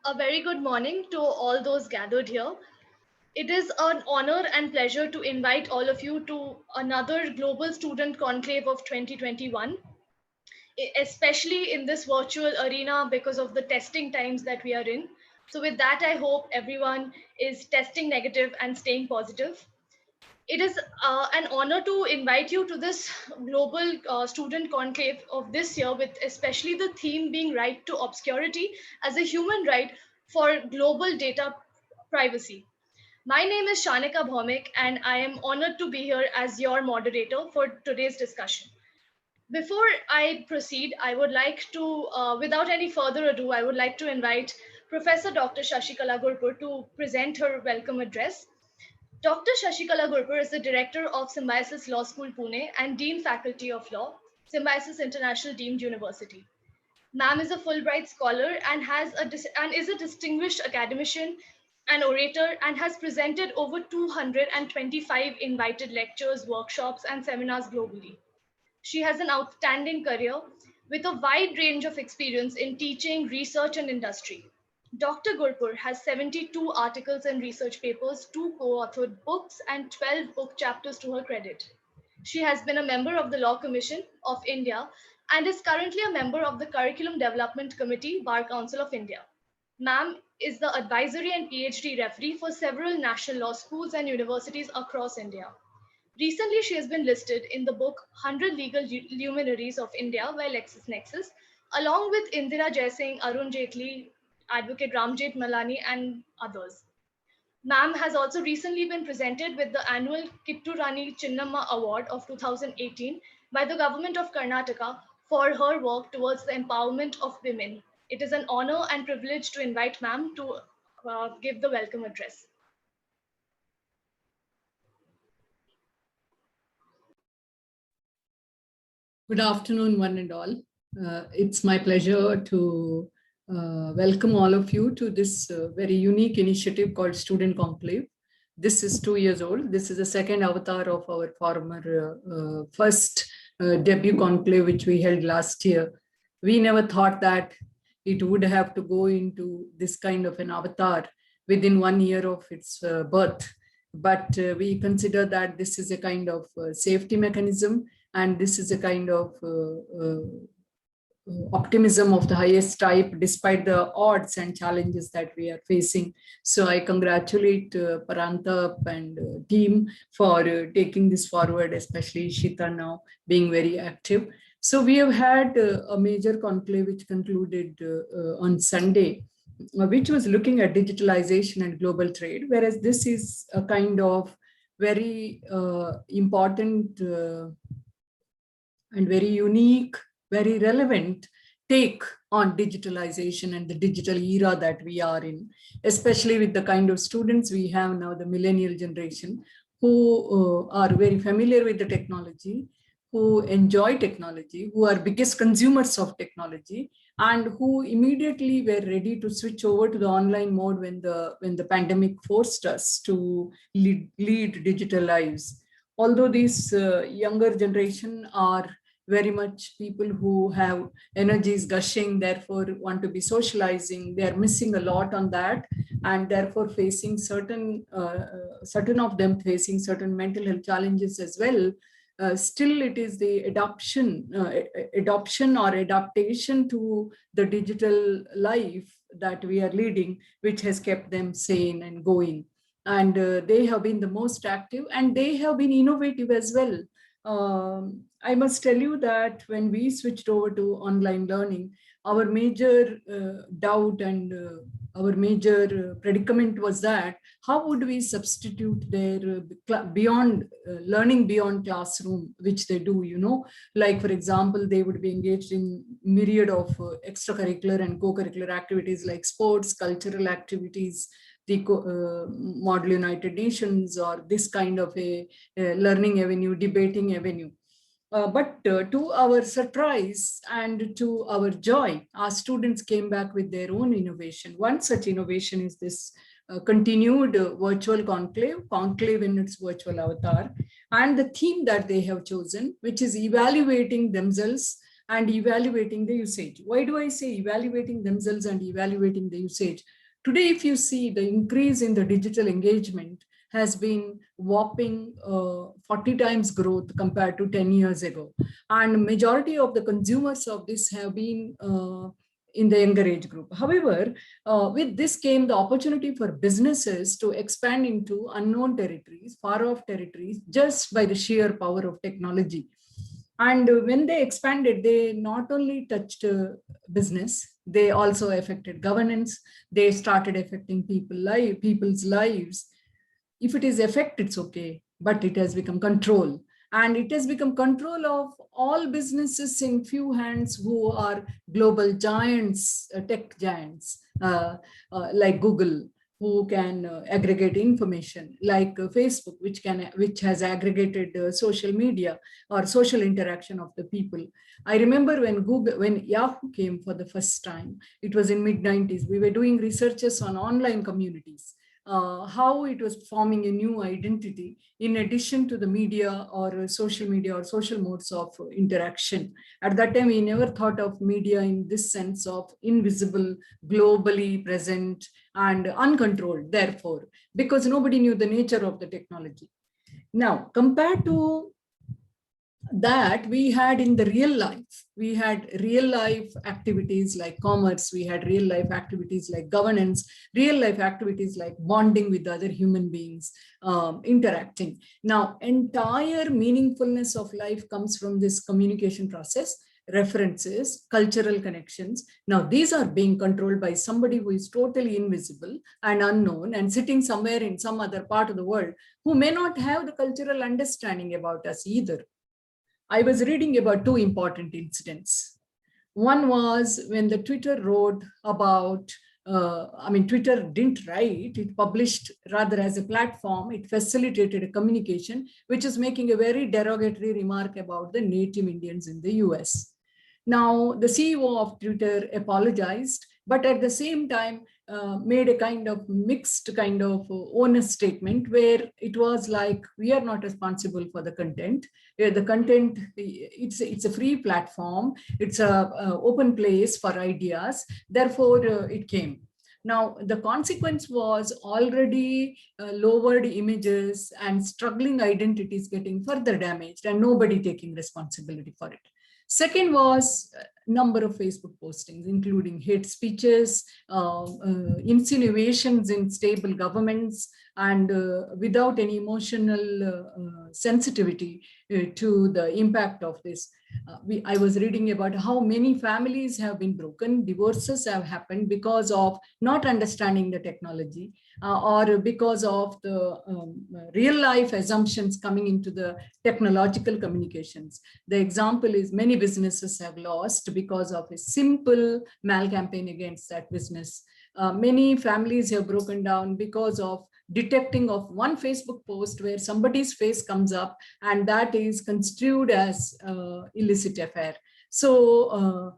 A very good morning to all those gathered here. It is an honor and pleasure to invite all of you to another Global Student Conclave of 2021, especially in this virtual arena because of the testing times that we are in. So, with that, I hope everyone is testing negative and staying positive. It is an honor to invite you to this global student conclave of this year, with especially the theme being right to obscurity as a human right for global data privacy. My name is Shanika Bhaumik, and I am honored to be here as your moderator for today's discussion. Before I proceed, I would like to, without any further ado, I would like to invite Professor Dr. Shashikala Gurpur to present her welcome address. Dr. Shashikala Gurpur is the director of Symbiosis Law School, Pune, and Dean Faculty of Law, Symbiosis International Deemed University. Ma'am is a Fulbright scholar and and is a distinguished academician and orator, and has presented over 225 invited lectures, workshops, and seminars globally. She has an outstanding career with a wide range of experience in teaching, research, and industry. Dr. Gurpur has 72 articles and research papers, 2 co-authored books, and 12 book chapters to her credit. She has been a member of the Law Commission of India and is currently a member of the Curriculum Development Committee, Bar Council of India. Ma'am is the advisory and PhD referee for several national law schools and universities across India. Recently, she has been listed in the book 100 Legal Luminaries of India by LexisNexis, along with Indira Jaising, Arun Jaitley, Advocate Ramjet Malani, and others. Ma'am has also recently been presented with the annual Kittu Rani Chinnamma Award of 2018 by the government of Karnataka for her work towards the empowerment of women. It is an honor and privilege to invite Ma'am to give the welcome address. Good afternoon, one and all. It's my pleasure to welcome all of you to this very unique initiative called Student Conclave. This is 2 years old. This is the second avatar of our former first debut conclave, which we held last year. We never thought that it would have to go into this kind of an avatar within 1 year of its birth. But we consider that this is a kind of safety mechanism, and this is a kind of optimism of the highest type, despite the odds and challenges that we are facing. So I congratulate Parantap and team for taking this forward, especially Shita now being very active. So we have had a major conclave which concluded on Sunday, which was looking at digitalization and global trade, whereas this is a kind of very important and very unique, very relevant take on digitalization and the digital era that we are in, especially with the kind of students we have now, the millennial generation, who are very familiar with the technology, who enjoy technology, who are biggest consumers of technology, and who immediately were ready to switch over to the online mode when the pandemic forced us to lead digital lives. Although these younger generation are very much people who have energies gushing, therefore want to be socializing, they are missing a lot on that, and therefore facing certain of them facing certain mental health challenges as well. Still, it is the adoption or adaptation to the digital life that we are leading, which has kept them sane and going. And they have been the most active, and they have been innovative as well. I must tell you that when we switched over to online learning, our major doubt and our major predicament was that how would we substitute their beyond learning beyond classroom, which they do, like, for example, they would be engaged in myriad of extracurricular and co-curricular activities like sports, cultural activities, the Model United Nations, or this kind of a learning avenue, debating avenue. But to our surprise and to our joy, our students came back with their own innovation. One such innovation is this continued virtual conclave in its virtual avatar, and the theme that they have chosen, which is evaluating themselves and evaluating the usage. Why do I say evaluating themselves and evaluating the usage? Today, if you see, the increase in the digital engagement has been whopping 40 times growth compared to 10 years ago. And majority of the consumers of this have been in the younger age group. However, with this came the opportunity for businesses to expand into unknown territories, far off territories, just by the sheer power of technology. And when they expanded, they not only touched business, they also affected governance. They started affecting people's lives. If it is effect, it's okay, but it has become control. And it has become control of all businesses in few hands who are global giants, tech giants, like Google, who can aggregate information, like Facebook, which has aggregated social media or social interaction of the people. I remember when Yahoo came for the first time, it was in mid-90s. We were doing researches on online communities, how it was forming a new identity in addition to the media or social media or social modes of interaction. At that time, we never thought of media in this sense of invisible, globally present, and uncontrolled, therefore, because nobody knew the nature of the technology. Now, compared to that, we had in the real life, we had real life activities like commerce, we had real life activities like governance, real life activities like bonding with other human beings, interacting. Now, entire meaningfulness of life comes from this communication process, references, cultural connections. Now, these are being controlled by somebody who is totally invisible and unknown and sitting somewhere in some other part of the world, who may not have the cultural understanding about us either. I was reading about two important incidents. One was when the Twitter wrote about, Twitter didn't write, it published rather as a platform, it facilitated a communication, which is making a very derogatory remark about the native Indians in the US. Now, the CEO of Twitter apologized, but at the same time made a kind of mixed kind of onus statement where it was like, we are not responsible for the content. The content, it's a free platform. It's a open place for ideas. Therefore, it came. Now, the consequence was already lowered images and struggling identities getting further damaged and nobody taking responsibility for it. Second was number of Facebook postings, including hate speeches, insinuations in stable governments, and without any emotional sensitivity to the impact of this. I was reading about how many families have been broken, divorces have happened because of not understanding the technology, or because of the real life assumptions coming into the technological communications. The example is many businesses have lost because of a simple mal campaign against that business. Many families have broken down because of detecting of one Facebook post where somebody's face comes up and that is construed as illicit affair. So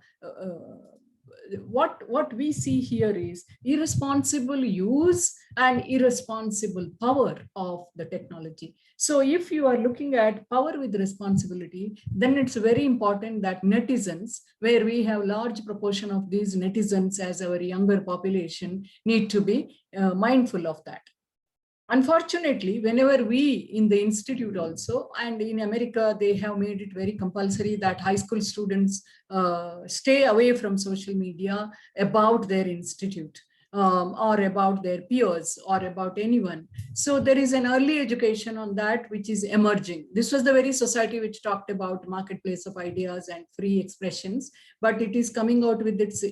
what we see here is irresponsible use and irresponsible power of the technology. So if you are looking at power with responsibility, then it's very important that netizens, where we have large proportion of these netizens as our younger population, need to be mindful of that. Unfortunately, whenever we in the institute also, and in America, they have made it very compulsory that high school students stay away from social media about their institute, or about their peers or about anyone. So there is an early education on that, which is emerging. This was the very society which talked about marketplace of ideas and free expressions, but it is coming out with its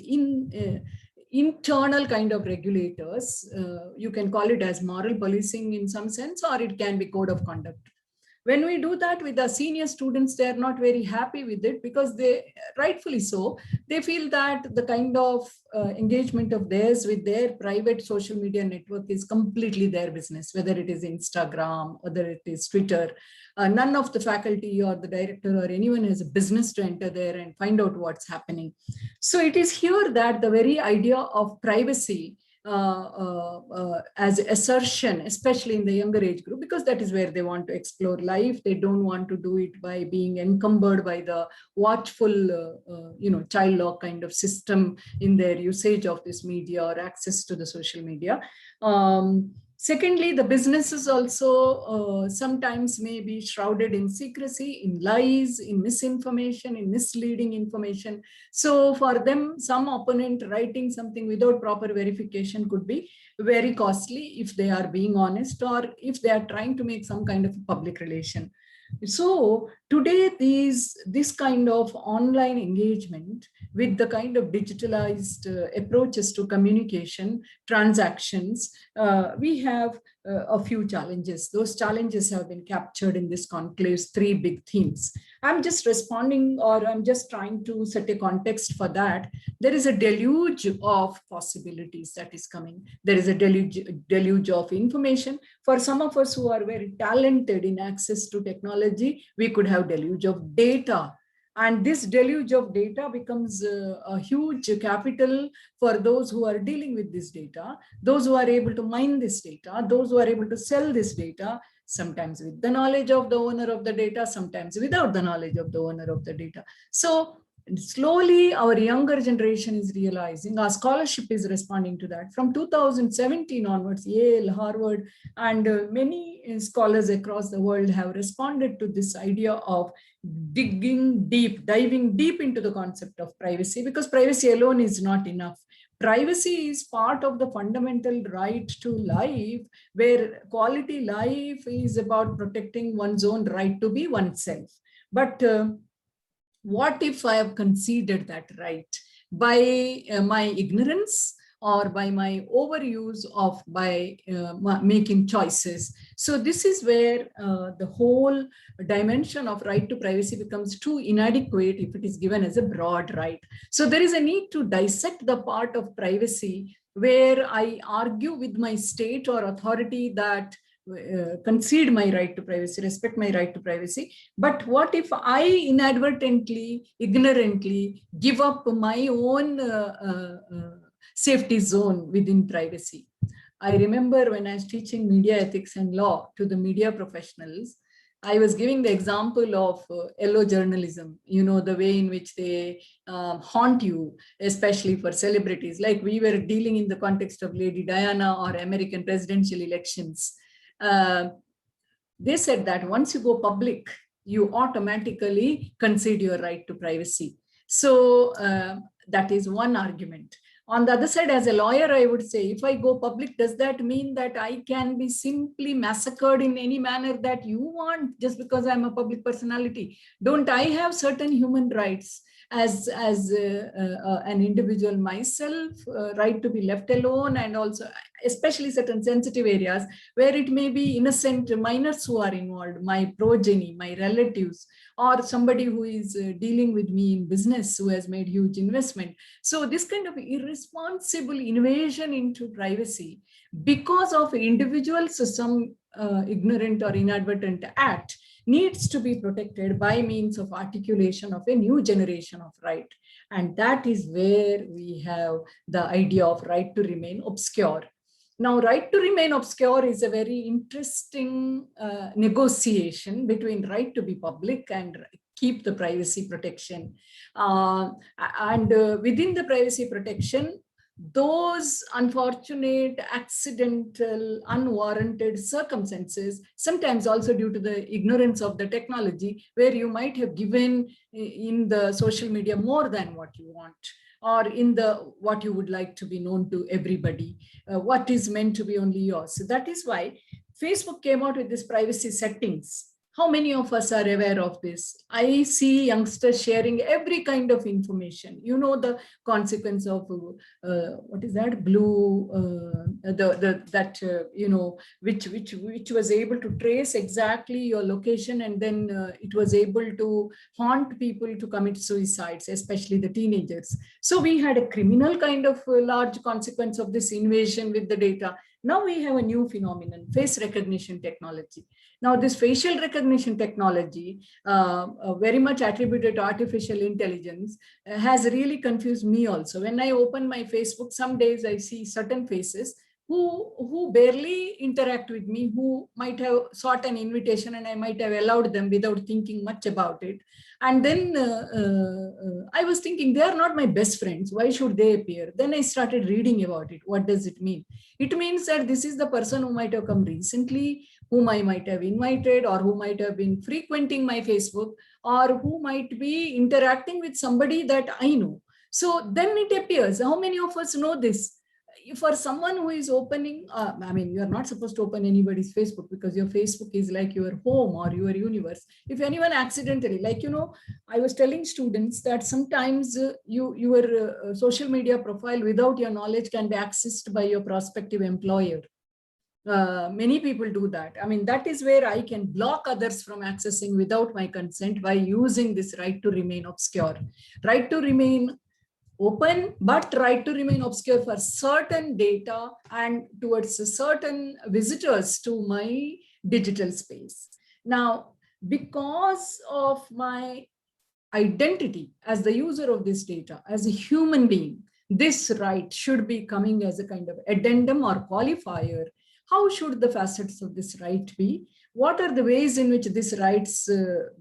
internal kind of regulators. You can call it as moral policing in some sense, or it can be code of conduct. When we do that with the senior students, they are not very happy with it because they, rightfully so, they feel that the kind of engagement of theirs with their private social media network is completely their business, whether it is Instagram, whether it is Twitter. None of the faculty or the director or anyone has a business to enter there and find out what's happening. So it is here that the very idea of privacy as assertion, especially in the younger age group, because that is where they want to explore life. They don't want to do it by being encumbered by the watchful, child lock kind of system in their usage of this media or access to the social media. Secondly, the businesses also sometimes may be shrouded in secrecy, in lies, in misinformation, in misleading information. So for them, some opponent writing something without proper verification could be very costly if they are being honest, or if they are trying to make some kind of public relation. So today, this kind of online engagement with the kind of digitalized approaches to communication, transactions, we have a few challenges. Those challenges have been captured in this conclave's three big themes. I'm just responding, or I'm just trying to set a context for that. There is a deluge of possibilities that is coming. There is a deluge of information. For some of us who are very talented in access to technology, we could have deluge of data. And this deluge of data becomes a huge capital for those who are dealing with this data, those who are able to mine this data, those who are able to sell this data, sometimes with the knowledge of the owner of the data, sometimes without the knowledge of the owner of the data. So slowly our younger generation is realizing, our scholarship is responding to that. From 2017 onwards, Yale, Harvard, and many scholars across the world have responded to this idea of diving deep into the concept of privacy, because privacy alone is not enough. Privacy is part of the fundamental right to life, where quality life is about protecting one's own right to be oneself. But what if I have conceded that right by my ignorance, or by my overuse of, by making choices? So this is where the whole dimension of right to privacy becomes too inadequate if it is given as a broad right. So there is a need to dissect the part of privacy where I argue with my state or authority that concede my right to privacy, respect my right to privacy. But what if I inadvertently, ignorantly give up my own safety zone within privacy? I remember when I was teaching media ethics and law to the media professionals, I was giving the example of yellow journalism, the way in which they haunt you, especially for celebrities. Like we were dealing in the context of Lady Diana or American presidential elections. They said that once you go public, you automatically concede your right to privacy. So that is one argument. On the other side, as a lawyer, I would say, if I go public, does that mean that I can be simply massacred in any manner that you want just because I'm a public personality? Don't I have certain human rights as an individual myself, right to be left alone, and also especially certain sensitive areas where it may be innocent minors who are involved, my progeny, my relatives, or somebody who is dealing with me in business who has made huge investment. So this kind of irresponsible invasion into privacy because of individuals, some ignorant or inadvertent act, needs to be protected by means of articulation of a new generation of right. And that is where we have the idea of right to remain obscure. Now, right to remain obscure is a very interesting negotiation between right to be public and keep the privacy protection. Within the privacy protection, those unfortunate, accidental, unwarranted circumstances, sometimes also due to the ignorance of the technology, where you might have given in the social media more than what you want, or in the what you would like to be known to everybody, what is meant to be only yours. So that is why Facebook came out with this privacy settings. How many of us are aware of this? I see youngsters sharing every kind of information. The consequence of what is that blue, which was able to trace exactly your location, and then it was able to haunt people to commit suicides, especially the teenagers. So we had a criminal kind of large consequence of this invasion with the data. Now we have a new phenomenon, face recognition technology. Now this facial recognition technology, very much attributed to artificial intelligence, has really confused me also. When I open my Facebook, some days I see certain faces who barely interact with me, who might have sought an invitation and I might have allowed them without thinking much about it. And then I was thinking, they are not my best friends. Why should they appear? Then I started reading about it. What does it mean? It means that this is the person who might have come recently, whom I might have invited, or who might have been frequenting my Facebook, or who might be interacting with somebody that I know. So then it appears, how many of us know this? For someone who is opening, I mean, you're not supposed to open anybody's Facebook, because your Facebook is like your home or your universe. If anyone accidentally, like, I was telling students that sometimes your social media profile without your knowledge can be accessed by your prospective employer. Many people do that. I mean, that is where I can block others from accessing without my consent by using this right to remain obscure. Right to remain open, but right to remain obscure for certain data and towards certain visitors to my digital space. Now, because of my identity as the user of this data, as a human being, this right should be coming as a kind of addendum or qualifier. How should the facets of this right be? What are the ways in which this rights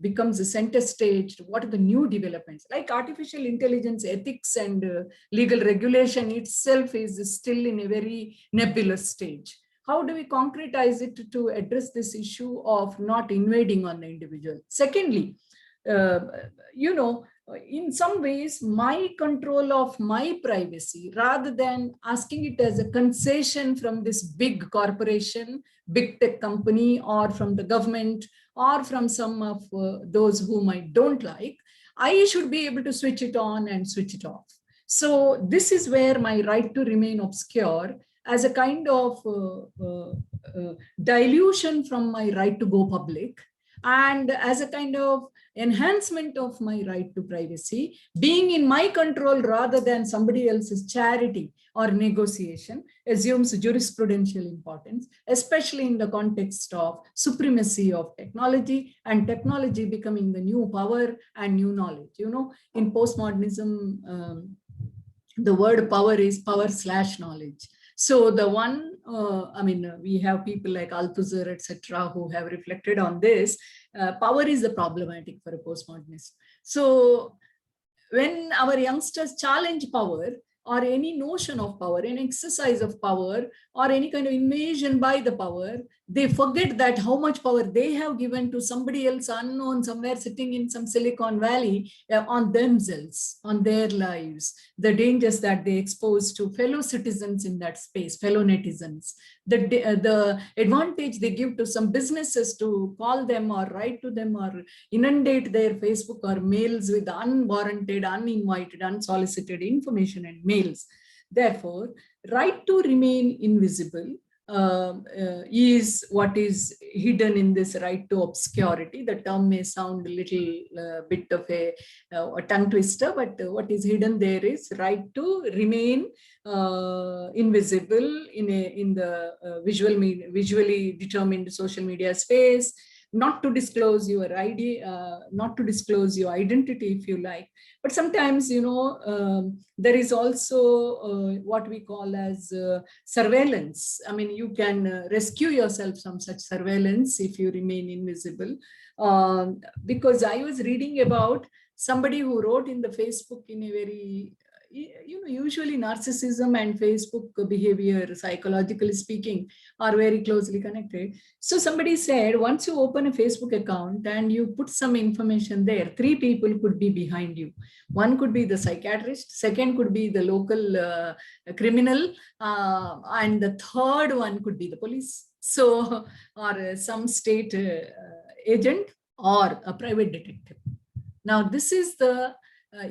becomes a center stage? What are the new developments? Like artificial intelligence ethics and legal regulation itself is still in a very nebulous stage. How do we concretize it to address this issue of not invading on the individual? Secondly, uh, in some ways, my control of my privacy, rather than asking it as a concession from this big corporation, big tech company, or from the government, or from some of those whom I don't like, I should be able to switch it on and switch it off. So this is where my right to remain obscure as a kind of dilution from my right to go public, and as a kind of enhancement of my right to privacy, being in my control rather than somebody else's charity or negotiation, assumes jurisprudential importance, especially in the context of supremacy of technology and technology becoming the new power and new knowledge. In postmodernism, the word power is power/knowledge. So the one, we have people like Althusser, etc., who have reflected on this. Power is the problematic for a postmodernist. So when our youngsters challenge power, or any notion of power, any exercise of power, or any kind of invasion by the power, they forget that how much power they have given to somebody else unknown somewhere sitting in some Silicon Valley, on themselves, on their lives, the dangers that they expose to fellow citizens in that space, fellow netizens, the advantage they give to some businesses to call them or write to them or inundate their Facebook or mails with unwarranted, uninvited, unsolicited information and mails. Therefore, right to remain invisible is what is hidden in this right to obscurity. The term may sound a little bit of a tongue twister, but what is hidden there is right to remain invisible in the visually determined social media space, not to disclose your ID, not to disclose your identity, if you like. But sometimes, there is also what we call as surveillance. I mean, you can rescue yourself from such surveillance if you remain invisible. Because I was reading about somebody who wrote in the Facebook in a very, usually narcissism and Facebook behavior, psychologically speaking, are very closely connected. So somebody said, once you open a Facebook account and you put some information there, 3 people could be behind you. One could be the psychiatrist, second could be the local criminal, and the third one could be the police. So, or some state agent or a private detective. Now, this is the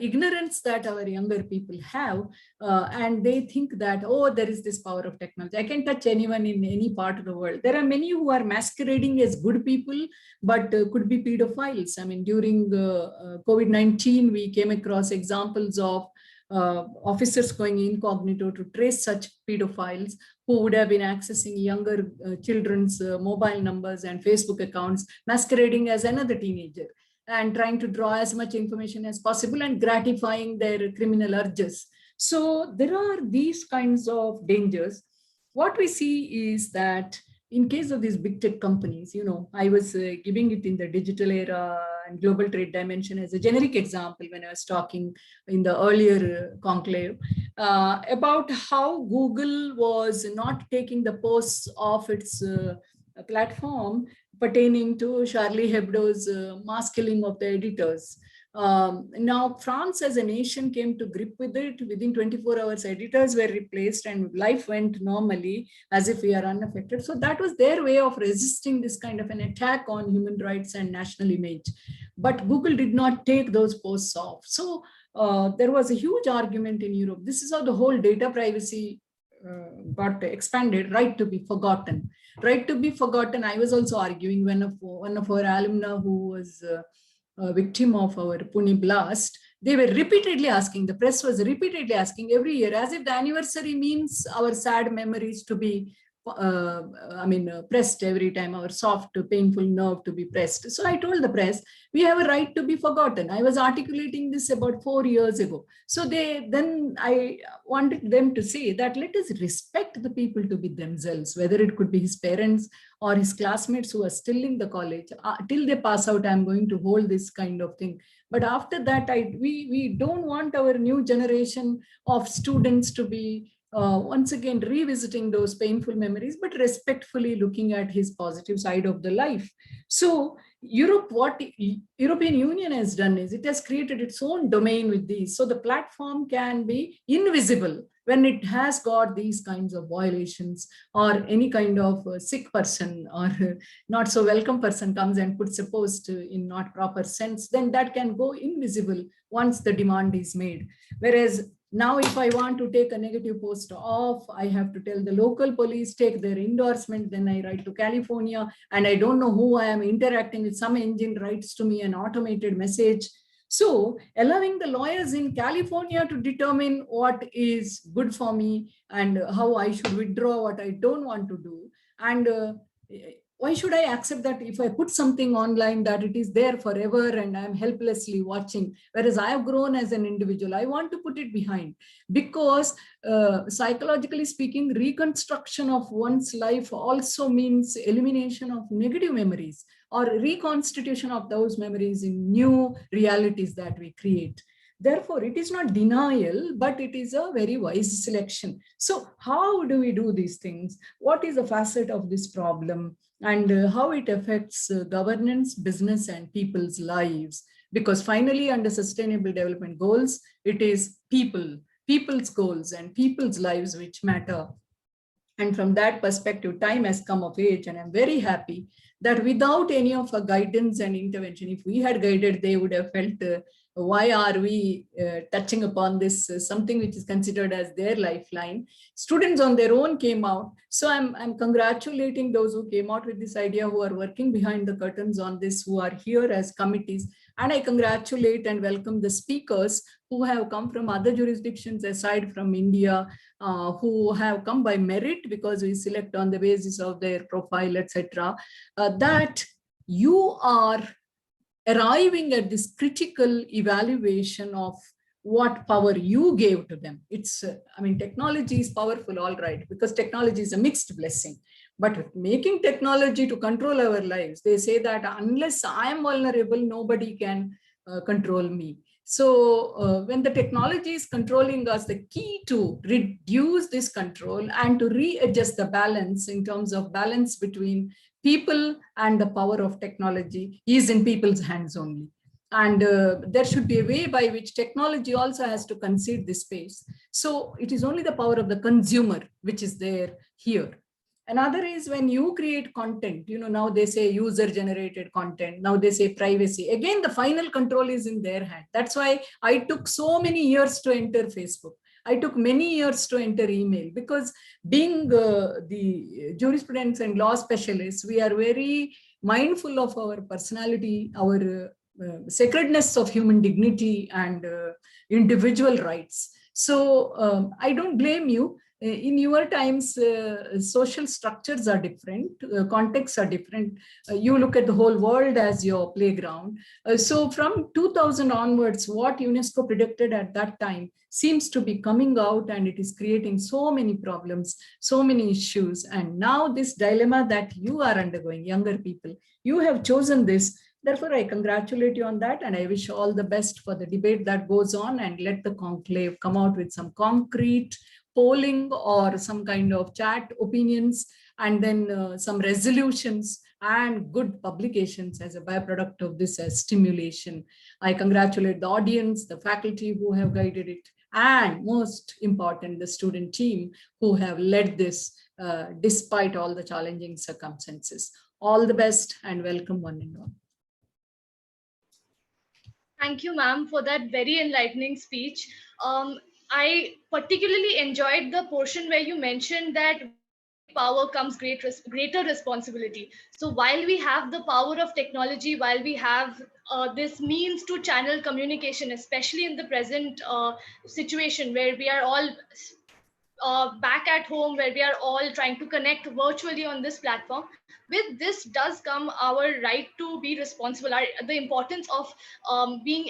ignorance that our younger people have, and they think that, oh, there is this power of technology. I can touch anyone in any part of the world. There are many who are masquerading as good people, but could be pedophiles. I mean, during COVID-19, we came across examples of officers going incognito to trace such pedophiles who would have been accessing younger children's mobile numbers and Facebook accounts, masquerading as another teenager and trying to draw as much information as possible and gratifying their criminal urges. So there are these kinds of dangers. What we see is that in case of these big tech companies, I was giving it in the digital era and global trade dimension as a generic example when I was talking in the earlier conclave about how Google was not taking the posts of its platform pertaining to Charlie Hebdo's mass killing of the editors. Now, France as a nation came to grip with it. Within 24 hours, editors were replaced and life went normally as if we are unaffected. So that was their way of resisting this kind of an attack on human rights and national image. But Google did not take those posts off. So there was a huge argument in Europe. This is how the whole data privacy got expanded, right to be forgotten. Right to be forgotten. I was also arguing when one of our alumni who was a victim of our Pune blast, they were repeatedly asking, the press was repeatedly asking every year, as if the anniversary means our sad memories to be pressed every time, our soft, painful nerve to be pressed. So I told the press, we have a right to be forgotten. I was articulating this about 4 years ago. So then I wanted them to say that let us respect the people to be themselves, whether it could be his parents or his classmates who are still in the college. Till they pass out, I'm going to hold this kind of thing. But after that, we don't want our new generation of students to be once again revisiting those painful memories, but respectfully looking at his positive side of the life. So what European Union has done is it has created its own domain with these. So the platform can be invisible when it has got these kinds of violations, or any kind of sick person or not so welcome person comes and puts a post in not proper sense, then that can go invisible once the demand is made. Whereas now, if I want to take a negative post off, I have to tell the local police, take their endorsement, then I write to California, and I don't know who I am interacting with. Some engine writes to me an automated message. So allowing the lawyers in California to determine what is good for me and how I should withdraw what I don't want to do. And why should I accept that if I put something online that it is there forever and I'm helplessly watching? Whereas I have grown as an individual, I want to put it behind, because psychologically speaking, reconstruction of one's life also means elimination of negative memories or reconstitution of those memories in new realities that we create. Therefore, it is not denial, but it is a very wise selection. So how do we do these things? What is the facet of this problem? And how it affects governance, business, and people's lives? Because finally, under sustainable development goals, it is people's goals and people's lives which matter. And from that perspective, time has come of age, and I'm very happy that without any of our guidance and intervention, if we had guided, they would have felt, why are we touching upon this, something which is considered as their lifeline. Students on their own came out. So I'm congratulating those who came out with this idea, who are working behind the curtains on this, who are here as committees. And I congratulate and welcome the speakers who have come from other jurisdictions aside from India, who have come by merit because we select on the basis of their profile, etc. That you are arriving at this critical evaluation of what power you gave to them. It's, technology is powerful, all right, because technology is a mixed blessing. But making technology to control our lives, they say that unless I am vulnerable, nobody can control me. So when the technology is controlling us, the key to reduce this control and to readjust the balance in terms of balance between people and the power of technology is in people's hands only. And there should be a way by which technology also has to concede this space. So it is only the power of the consumer which is there here. Another is when you create content, now they say user generated content, now they say privacy. Again, the final control is in their hand. That's why I took so many years to enter Facebook. I took many years to enter email, because being the jurisprudence and law specialists, we are very mindful of our personality, our sacredness of human dignity and individual rights. So I don't blame you. In your times, social structures are different, contexts are different. You look at the whole world as your playground. So from 2000 onwards, what UNESCO predicted at that time seems to be coming out, and it is creating so many problems, so many issues. And now this dilemma that you are undergoing, younger people, you have chosen this. Therefore, I congratulate you on that, and I wish all the best for the debate that goes on, and let the conclave come out with some concrete polling or some kind of chat opinions, and then some resolutions and good publications as a byproduct of this as stimulation. I congratulate the audience, the faculty who have guided it, and most important, the student team who have led this despite all the challenging circumstances. All the best and welcome one and all. Thank you, ma'am, for that very enlightening speech. I particularly enjoyed the portion where you mentioned that with great power comes greater responsibility. So while we have the power of technology, while we have this means to channel communication, especially in the present situation where we are all back at home, where we are all trying to connect virtually on this platform, with this does come our right to be responsible, the importance of being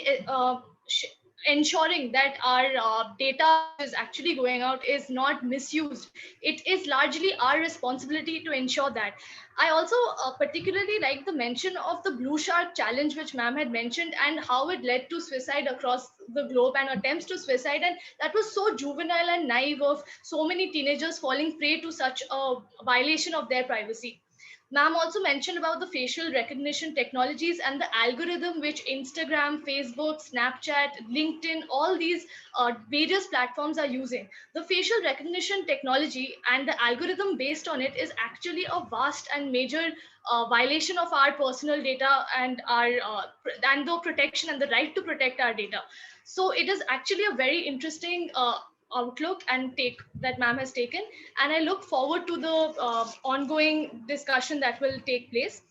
ensuring that our data which is actually going out is not misused. It is largely our responsibility to ensure that. I also particularly like the mention of the blue shark challenge which ma'am had mentioned, and how it led to suicide across the globe and attempts to suicide, and that was so juvenile and naive of so many teenagers falling prey to such a violation of their privacy. Ma'am also mentioned about the facial recognition technologies and the algorithm which Instagram, Facebook, Snapchat, LinkedIn, all these various platforms are using. The facial recognition technology and the algorithm based on it is actually a vast and major violation of our personal data and our and the protection and the right to protect our data. So it is actually a very interesting outlook and take that ma'am has taken, and I look forward to the ongoing discussion that will take place.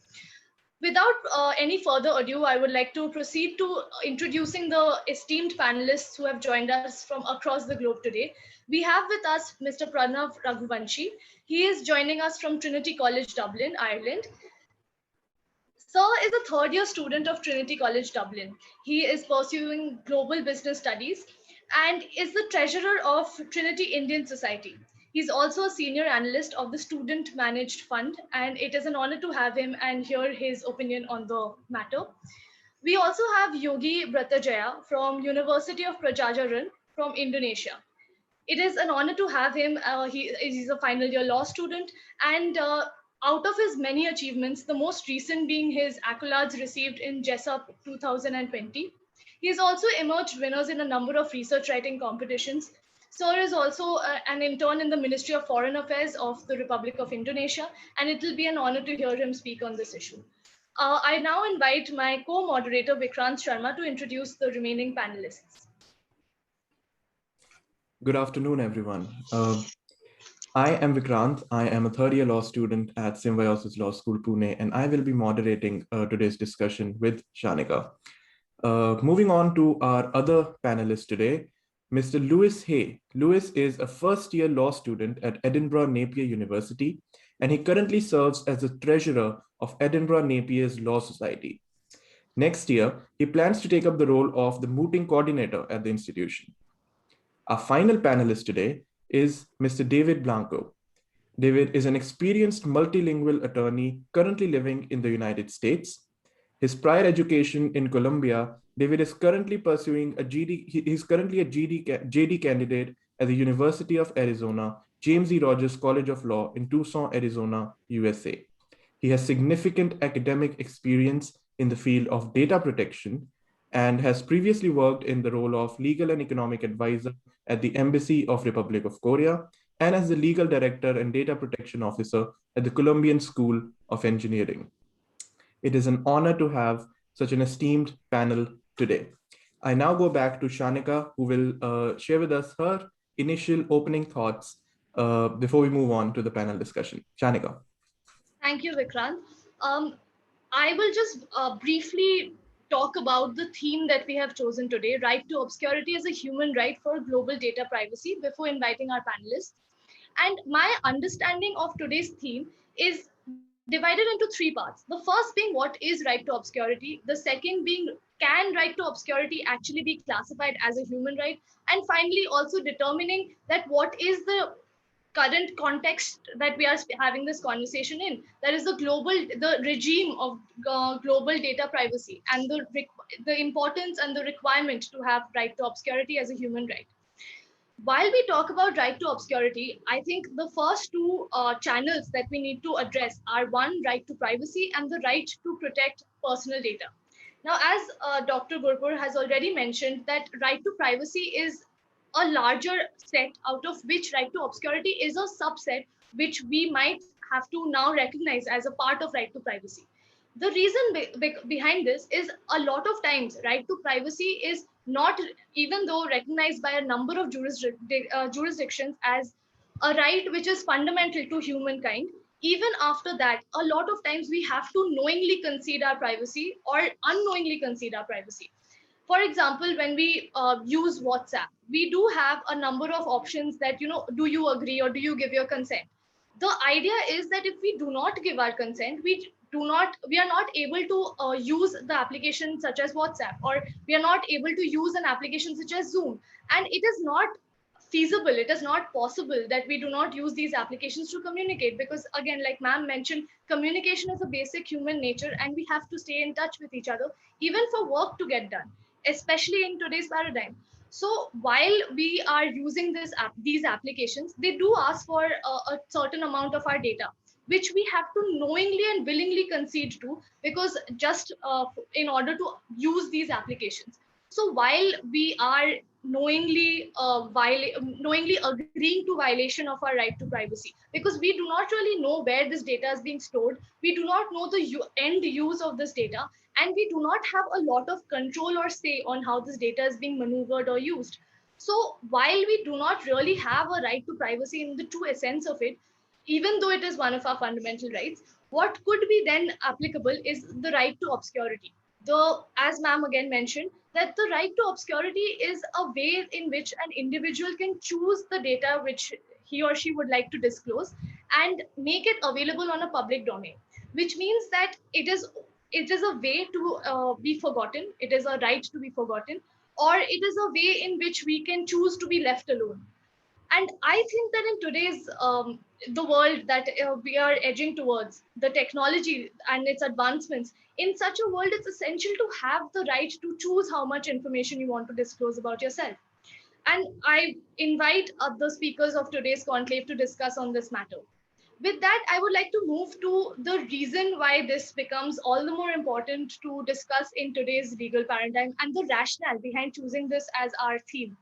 Without any further ado, I would like to proceed to introducing the esteemed panelists who have joined us from across the globe today. We have with us Mr. Pranav Raghuvanshi. He is joining us from Trinity College, Dublin, Ireland. Sir is a third year student of Trinity College Dublin. He is pursuing global business studies and is the treasurer of Trinity Indian Society. He's also a senior analyst of the Student Managed Fund, and it is an honor to have him and hear his opinion on the matter. We also have Yogi Bratajaya from University of Prajajaran from Indonesia. It is an honor to have him. He's a final year law student, and out of his many achievements, the most recent being his accolades received in JESUP 2020. He has also emerged winners in a number of research writing competitions. Sir is also an intern in the Ministry of Foreign Affairs of the Republic of Indonesia, and it will be an honor to hear him speak on this issue. I now invite my co-moderator Vikrant Sharma to introduce the remaining panelists. Good afternoon, everyone. I am Vikrant. I am a third-year law student at Symbiosis Law School, Pune, and I will be moderating today's discussion with Shanika. Moving on to our other panelists today, Mr. Lewis Hay. Lewis is a first-year law student at Edinburgh Napier University, and he currently serves as the treasurer of Edinburgh Napier's Law Society. Next year, he plans to take up the role of the mooting coordinator at the institution. Our final panelist today is Mr. David Blanco. David is an experienced multilingual attorney currently living in the United States. His prior education in Colombia, David is currently pursuing a GD. He is currently a JD candidate at the University of Arizona, James E. Rogers College of Law in Tucson, Arizona, USA. He has significant academic experience in the field of data protection and has previously worked in the role of legal and economic advisor at the Embassy of Republic of Korea and as the legal director and data protection officer at the Colombian School of Engineering. It is an honor to have such an esteemed panel today. I now go back to Shanika, who will share with us her initial opening thoughts before we move on to the panel discussion. Shanika. Thank you, Vikrant. I will just briefly talk about the theme that we have chosen today, right to obscurity as a human right for global data privacy, before inviting our panelists. And my understanding of today's theme is divided into three parts. The first being what is right to obscurity, the second being can right to obscurity actually be classified as a human right, and finally also determining that what is the current context that we are having this conversation in, that is the regime of global data privacy, and the importance and the requirement to have right to obscurity as a human right. While we talk about right to obscurity, I think the first two channels that we need to address are one, right to privacy, and the right to protect personal data. Now, as Dr. Gurpur has already mentioned, that right to privacy is a larger set, out of which right to obscurity is a subset, which we might have to now recognize as a part of right to privacy. The reason behind this is a lot of times right to privacy is not, even though recognized by a number of jurisdictions as a right which is fundamental to humankind, even after that, a lot of times we have to knowingly concede our privacy or unknowingly concede our privacy. For example, when we use WhatsApp, we do have a number of options that, do you agree or do you give your consent? The idea is that if we do not give our consent, we are not able to use the application such as WhatsApp, or we are not able to use an application such as Zoom. And it is not feasible, it is not possible that we do not use these applications to communicate, because again, like ma'am mentioned, communication is a basic human nature and we have to stay in touch with each other, even for work to get done, especially in today's paradigm. So while we are using these applications, they do ask for a certain amount of our data, which we have to knowingly and willingly concede to, because just in order to use these applications. So while we are knowingly agreeing to violation of our right to privacy, because we do not really know where this data is being stored, we do not know the end use of this data, and we do not have a lot of control or say on how this data is being maneuvered or used. So while we do not really have a right to privacy in the true essence of it, even though it is one of our fundamental rights, what could be then applicable is the right to obscurity. As ma'am again mentioned, that the right to obscurity is a way in which an individual can choose the data which he or she would like to disclose and make it available on a public domain, which means that it is a way to be forgotten. It is a right to be forgotten, or it is a way in which we can choose to be left alone. And I think that in today's the world that we are edging towards, the technology and its advancements, in such a world, it's essential to have the right to choose how much information you want to disclose about yourself. And I invite other speakers of today's conclave to discuss on this matter. With that, I would like to move to the reason why this becomes all the more important to discuss in today's legal paradigm, and the rationale behind choosing this as our theme.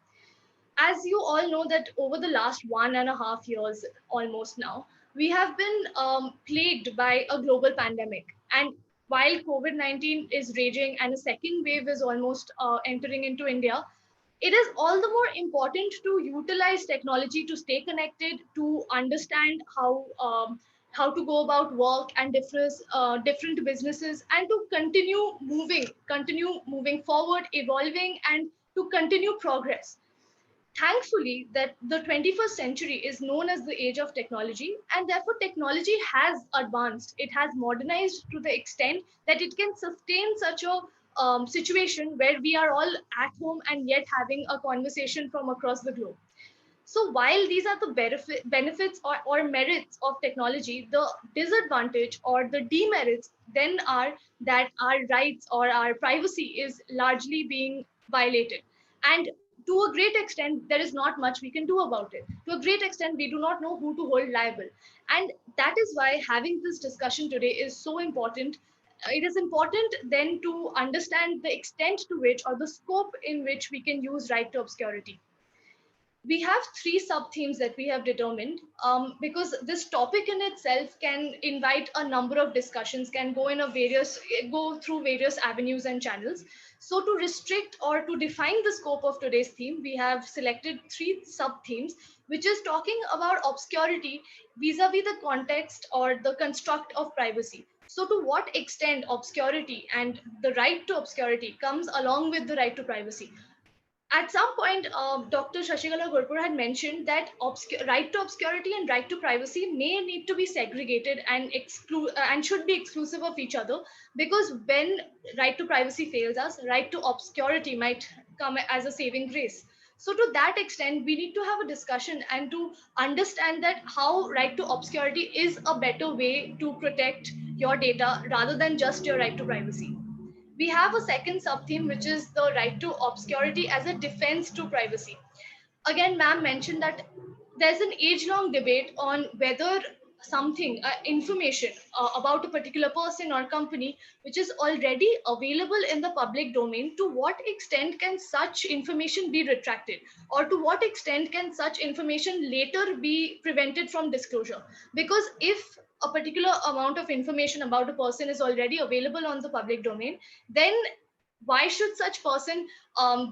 As you all know, that over the last 1.5 years almost now, we have been plagued by a global pandemic. And while COVID-19 is raging and a second wave is almost entering into India, it is all the more important to utilize technology to stay connected, to understand how to go about work and different businesses, and to continue moving forward, evolving, and to continue progress. Thankfully, that the 21st century is known as the age of technology, and therefore technology has advanced, it has modernized to the extent that it can sustain such a situation where we are all at home and yet having a conversation from across the globe. So while these are the benefits or merits of technology, the disadvantage or the demerits then are that our rights or our privacy is largely being violated. And to a great extent, there is not much we can do about it. To a great extent, we do not know who to hold liable. And that is why having this discussion today is so important. It is important then to understand the extent to which, or the scope in which, we can use right to obscurity. We have three sub themes that we have determined, because this topic in itself can invite a number of discussions, can go through various avenues and channels. So to restrict or to define the scope of today's theme, we have selected three sub themes, which is talking about obscurity vis-a-vis the context or the construct of privacy. So to what extent obscurity and the right to obscurity comes along with the right to privacy? At some point, Dr. Shashikala Gurpur had mentioned that right to obscurity and right to privacy may need to be segregated and and should be exclusive of each other, because when right to privacy fails us, right to obscurity might come as a saving grace. So to that extent, we need to have a discussion and to understand that how right to obscurity is a better way to protect your data rather than just your right to privacy. We have a second sub-theme, which is the right to obscurity as a defense to privacy. Again, ma'am mentioned that there's an age-long debate on whether something, information about a particular person or company, which is already available in the public domain, to what extent can such information be retracted, or to what extent can such information later be prevented from disclosure? Because if a particular amount of information about a person is already available on the public domain, then why should such person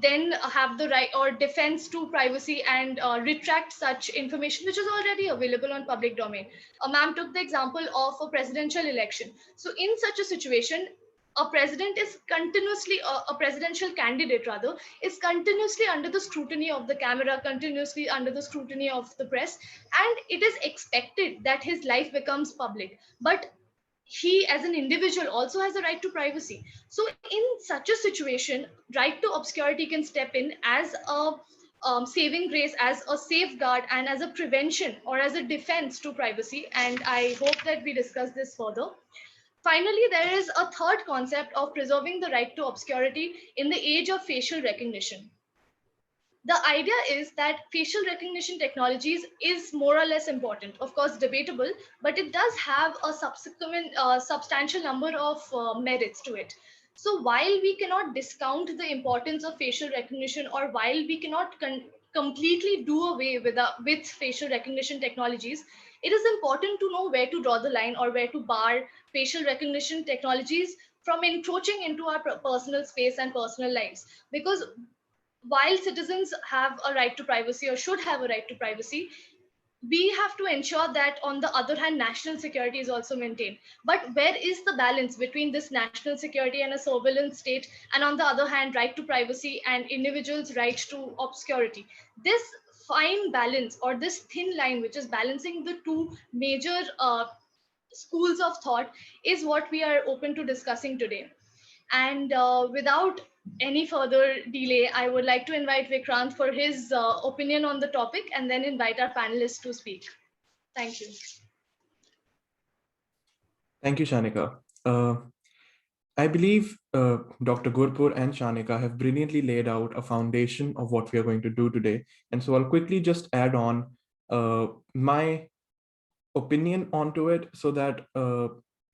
then have the right or defense to privacy and retract such information which is already available on public domain? Ma'am took the example of a presidential election. So in such a situation, a president is continuously a presidential candidate rather is continuously under the scrutiny of the camera, continuously under the scrutiny of the press, and it is expected that his life becomes public. But he as an individual also has a right to privacy. So in such a situation, right to obscurity can step in as a saving grace, as a safeguard, and as a prevention or as a defense to privacy. And I hope that we discuss this further. Finally, there is a third concept of preserving the right to obscurity in the age of facial recognition. The idea is that facial recognition technologies is more or less important, of course debatable, but it does have a subsequent substantial number of merits to it. So while we cannot discount the importance of facial recognition, or while we cannot completely do away with facial recognition technologies, it is important to know where to draw the line, or where to bar facial recognition technologies from encroaching into our personal space and personal lives. Because while citizens have a right to privacy, or should have a right to privacy, we have to ensure that on the other hand, national security is also maintained. But where is the balance between this national security and a surveillance state, and on the other hand, right to privacy and individuals' right to obscurity? This fine balance, or this thin line which is balancing the two major schools of thought, is what we are open to discussing today. And without any further delay, I would like to invite Vikrant for his opinion on the topic, and then invite our panelists to speak. Thank you. Thank you, Shanika. I believe Dr. Gurpur and Shanika have brilliantly laid out a foundation of what we are going to do today. And so I'll quickly just add on my opinion onto it, so that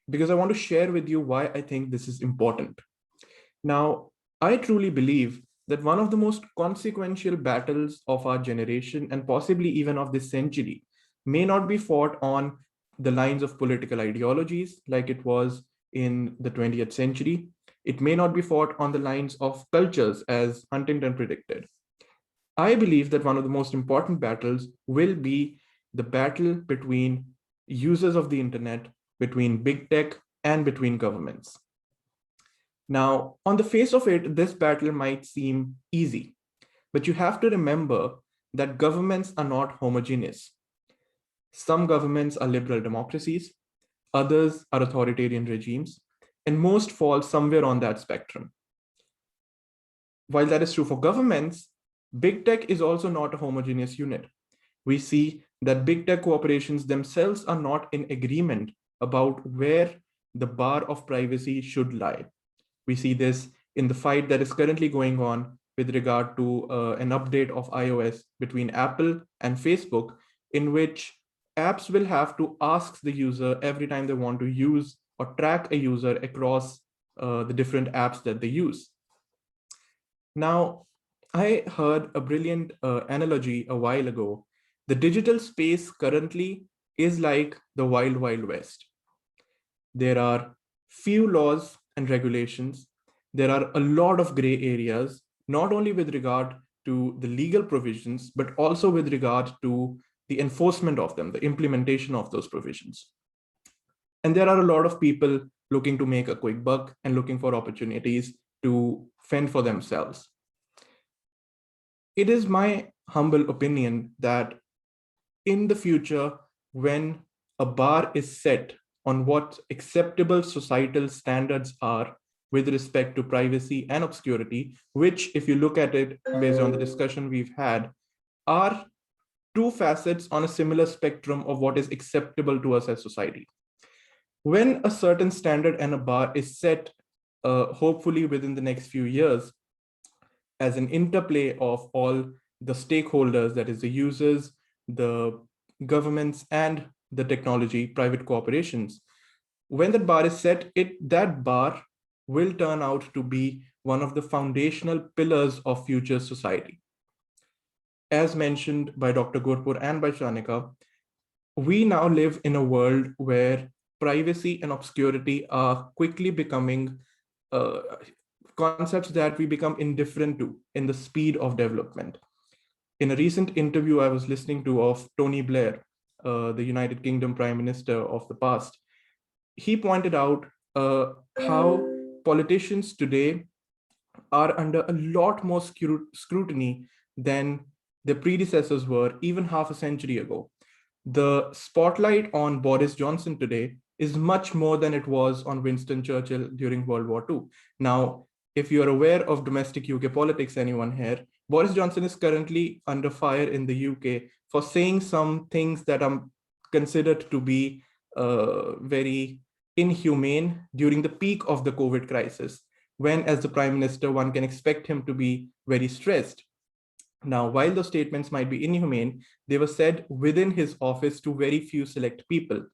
because I want to share with you why I think this is important. Now, I truly believe that one of the most consequential battles of our generation, and possibly even of this century, may not be fought on the lines of political ideologies like it was in the 20th century. It may not be fought on the lines of cultures, as Huntington predicted. I believe that one of the most important battles will be the battle between users of the internet, between big tech, and between governments. Now, on the face of it, this battle might seem easy, but you have to remember that governments are not homogeneous. Some governments are liberal democracies, others are authoritarian regimes, and most fall somewhere on that spectrum. While that is true for governments, big tech is also not a homogeneous unit. We see that big tech corporations themselves are not in agreement about where the bar of privacy should lie. We see this in the fight that is currently going on with regard to an update of iOS between Apple and Facebook, in which apps will have to ask the user every time they want to use or track a user across the different apps that they use. Now, I heard a brilliant analogy a while ago. The digital space currently is like the wild, wild west. There are few laws and regulations. There are a lot of gray areas, not only with regard to the legal provisions, but also with regard to the enforcement of them, the implementation of those provisions. And there are a lot of people looking to make a quick buck and looking for opportunities to fend for themselves. It is my humble opinion that in the future, when a bar is set on what acceptable societal standards are with respect to privacy and obscurity, which, if you look at it based on the discussion we've had, are two facets on a similar spectrum of what is acceptable to us as society. When a certain standard and a bar is set, hopefully within the next few years, as an interplay of all the stakeholders, that is the users, the governments, and the technology, private corporations, when that bar is set, that bar will turn out to be one of the foundational pillars of future society. As mentioned by Dr. Gurpur and by Shanika, we now live in a world where privacy and obscurity are quickly becoming concepts that we become indifferent to in the speed of development. In a recent interview I was listening to of Tony Blair, the United Kingdom Prime Minister of the past, he pointed out how politicians today are under a lot more scrutiny than their predecessors were even half a century ago. The spotlight on Boris Johnson today is much more than it was on Winston Churchill during World War II. Now, if you're aware of domestic UK politics, anyone here, Boris Johnson is currently under fire in the UK for saying some things that are considered to be very inhumane during the peak of the COVID crisis, when, as the Prime Minister, one can expect him to be very stressed. Now, while those statements might be inhumane, they were said within his office to very few select people.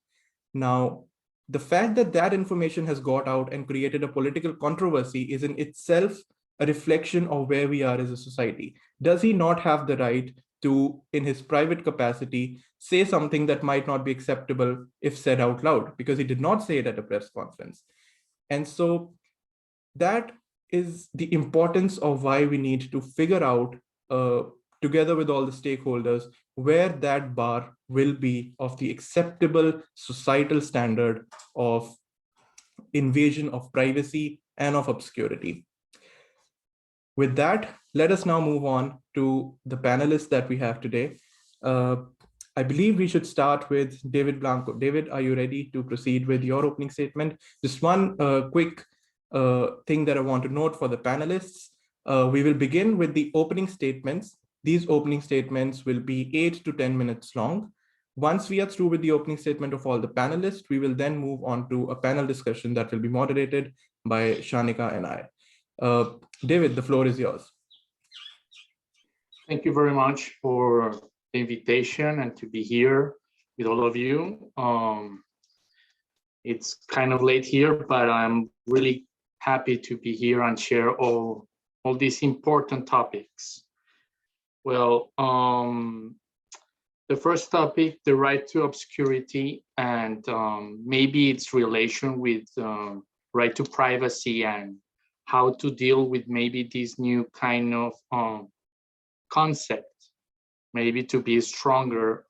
Now, the fact that that information has got out and created a political controversy is in itself a reflection of where we are as a society. Does he not have the right to, in his private capacity, say something that might not be acceptable if said out loud, because he did not say it at a press conference? And so that is the importance of why we need to figure out, together with all the stakeholders, where that bar will be of the acceptable societal standard of invasion of privacy and of obscurity. With that, let us now move on to the panelists that we have today. I believe we should start with David Blanco. David, are you ready to proceed with your opening statement? Just one quick thing that I want to note for the panelists. We will begin with the opening statements. These opening statements will be 8 to 10 minutes long. Once we are through with the opening statement of all the panelists, we will then move on to a panel discussion that will be moderated by Shanika and I. David, the floor is yours. Thank you very much for the invitation and to be here with all of you. It's kind of late here, but I'm really happy to be here and share all these important topics. Well, the first topic, the right to obscurity, and maybe its relation with right to privacy and how to deal with maybe this new kind of concept, maybe to be stronger.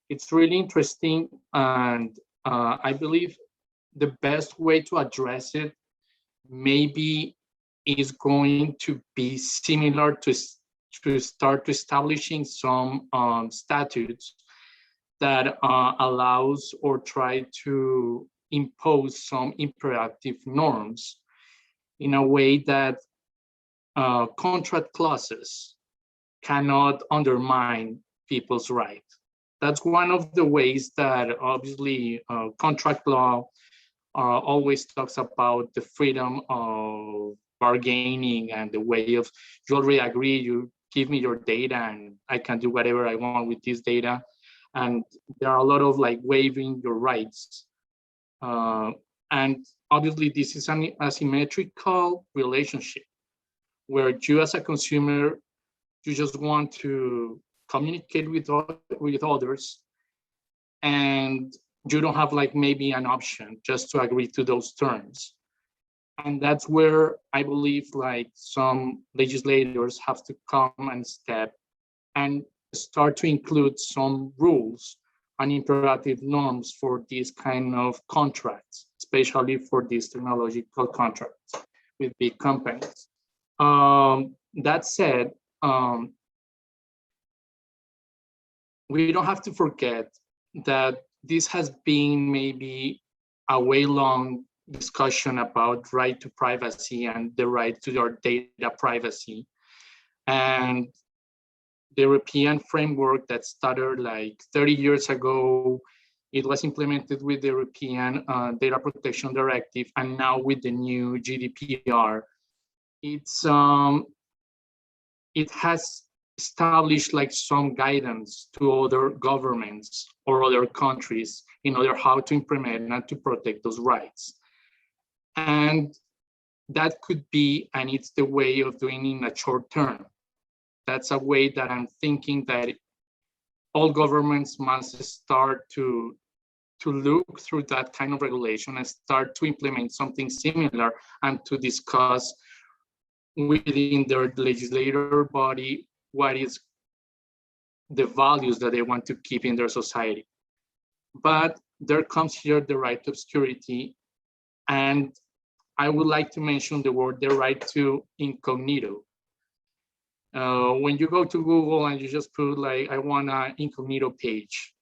It's really interesting, and I believe the best way to address it maybe is going to be similar to start establishing some statutes that allows or try to impose some imperative norms in a way that contract clauses cannot undermine people's right. That's one of the ways that obviously contract law always talks about the freedom of bargaining and the way of, you already agree, you give me your data and I can do whatever I want with this data. And there are a lot of like waiving your rights. And obviously this is an asymmetrical relationship where you as a consumer, you just want to communicate with others and you don't have like maybe an option just to agree to those terms. And that's where I believe like some legislators have to come and step and start to include some rules and imperative norms for these kind of contracts, especially for these technological contracts with big companies. That said, we don't have to forget that this has been maybe a way long discussion about right to privacy and the right to your data privacy. And the European framework that started like 30 years ago, it was implemented with the European Data Protection Directive, and now with the new GDPR, it has established like some guidance to other governments or other countries in order how to implement and to protect those rights. And that could be, and it's the way of doing in a short term. That's a way that I'm thinking that all governments must start to look through that kind of regulation and start to implement something similar and to discuss within their legislator body what is the values that they want to keep in their society. But there comes here the right to obscurity, and I would like to mention the word, the right to incognito. When you go to Google and you just put like, I want an incognito page,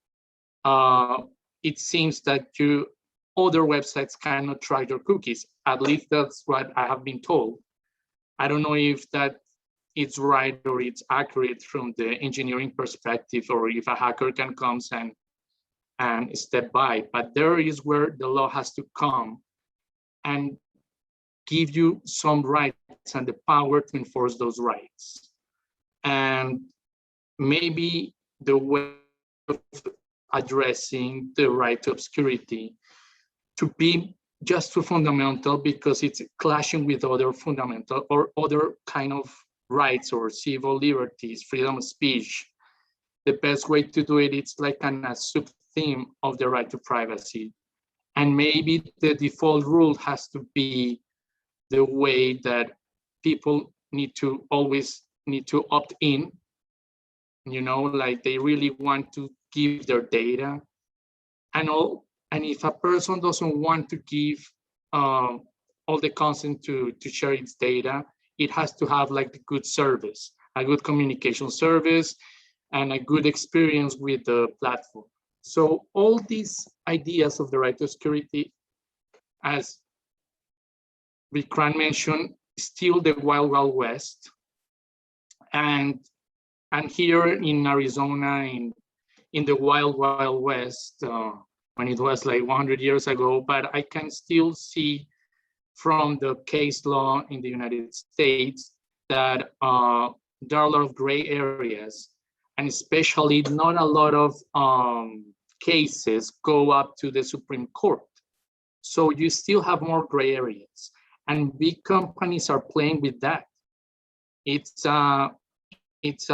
it seems that other websites cannot track your cookies. At least that's what I have been told. I don't know if that it's right or it's accurate from the engineering perspective, or if a hacker can come and step by, but there is where the law has to come and give you some rights and the power to enforce those rights. And maybe the way of addressing the right to obscurity to be just too fundamental, because it's clashing with other fundamental or other kind of rights or civil liberties, freedom of speech. The best way to do it, it's like a sub-theme of the right to privacy. And maybe the default rule has to be the way that people always need to opt in, like they really want to give their data and if a person doesn't want to give all the consent to share its data, it has to have like a good service, a good communication service, and a good experience with the platform. So all these ideas of the right to obscurity, as Vikrant mentioned, still the wild, wild west. And here in Arizona, in the wild, wild west, when it was like 100 years ago, but I can still see from the case law in the United States that there are a lot of gray areas, and especially not a lot of cases go up to the Supreme Court. So you still have more gray areas, and big companies are playing with that. It's a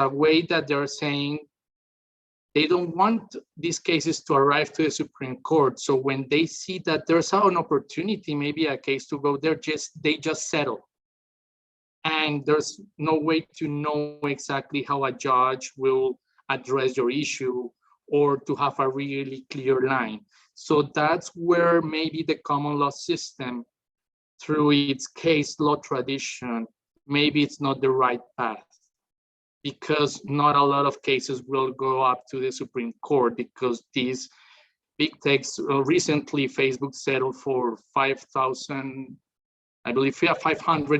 way that they're saying they don't want these cases to arrive to the Supreme Court. So when they see that there's an opportunity, maybe a case to go there, they just settle. And there's no way to know exactly how a judge will address your issue or to have a really clear line. So that's where maybe the common law system, through its case law tradition, maybe it's not the right path, because not a lot of cases will go up to the Supreme Court, because these big techs, recently Facebook settled for $500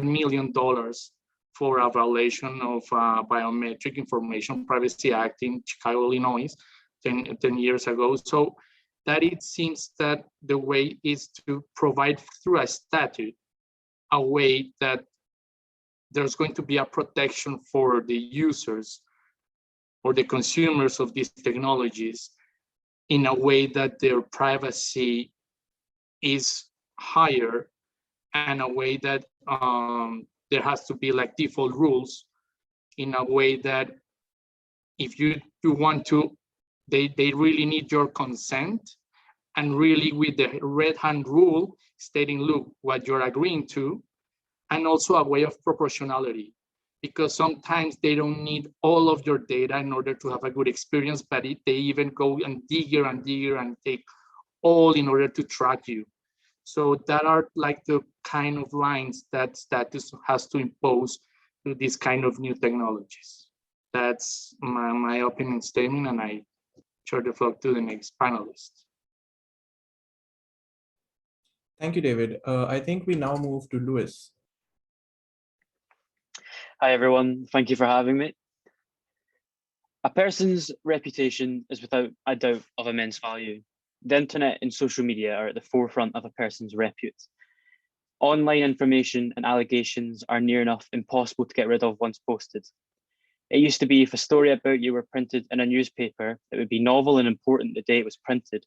million for a violation of Biometric Information Privacy Act in Chicago, Illinois, 10 years ago. So that it seems that the way is to provide through a statute a way that there's going to be a protection for the users or the consumers of these technologies in a way that their privacy is higher, and a way that there has to be like default rules in a way that if you want to, they really need your consent, and really with the red hand rule, stating, look, what you're agreeing to, and also a way of proportionality. because sometimes they don't need all of your data in order to have a good experience, but they even go and digger and take all in order to track you. So that are like the kind of lines that status has to impose to these kind of new technologies. That's my opening statement, and I turn the floor to the next panelist. Thank you, David. I think we now move to Louis. Hi, everyone. Thank you for having me. A person's reputation is without a doubt of immense value. The internet and social media are at the forefront of a person's repute. Online information and allegations are near enough impossible to get rid of once posted. It used to be if a story about you were printed in a newspaper, it would be novel and important the day it was printed,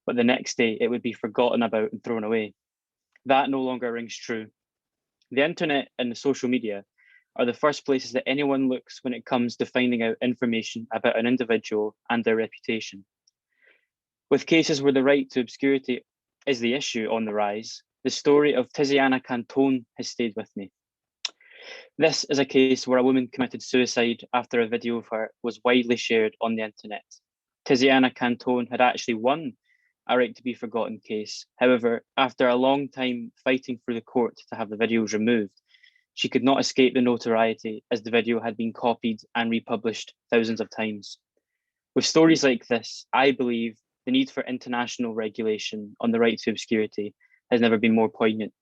but the next day it would be forgotten about and thrown away. That no longer rings true. The internet and the social media are the first places that anyone looks when it comes to finding out information about an individual and their reputation. With cases where the right to obscurity is the issue on the rise, the story of Tiziana Cantone has stayed with me. This is a case where a woman committed suicide after a video of her was widely shared on the internet. Tiziana Cantone had actually won a right to be forgotten case. However, after a long time fighting through the court to have the videos removed, she could not escape the notoriety as the video had been copied and republished thousands of times. With stories like this, I believe the need for international regulation on the right to obscurity has never been more poignant.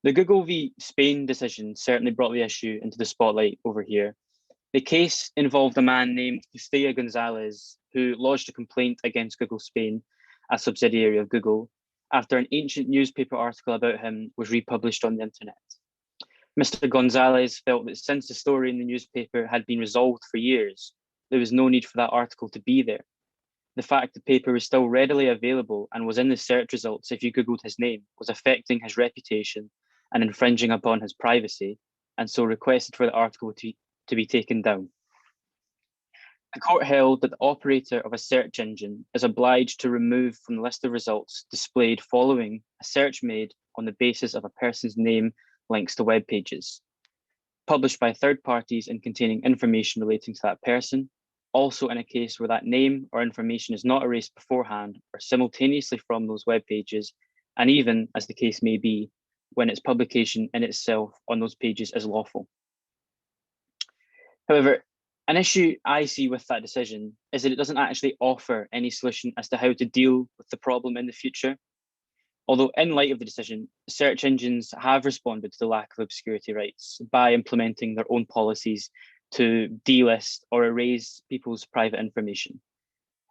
The Google v. Spain decision certainly brought the issue into the spotlight over here. The case involved a man named Castilla Gonzalez, who lodged a complaint against Google Spain, a subsidiary of Google, after an ancient newspaper article about him was republished on the internet. Mr. Gonzalez felt that since the story in the newspaper had been resolved for years, there was no need for that article to be there. The fact the paper was still readily available and was in the search results if you Googled his name was affecting his reputation and infringing upon his privacy, and so requested for the article to be taken down. The court held that the operator of a search engine is obliged to remove from the list of results displayed following a search made on the basis of a person's name links to web pages, published by third parties and containing information relating to that person, also in a case where that name or information is not erased beforehand or simultaneously from those web pages, and even, as the case may be, when its publication in itself on those pages is lawful. However, an issue I see with that decision is that it doesn't actually offer any solution as to how to deal with the problem in the future. Although in light of the decision, search engines have responded to the lack of obscurity rights by implementing their own policies to delist or erase people's private information.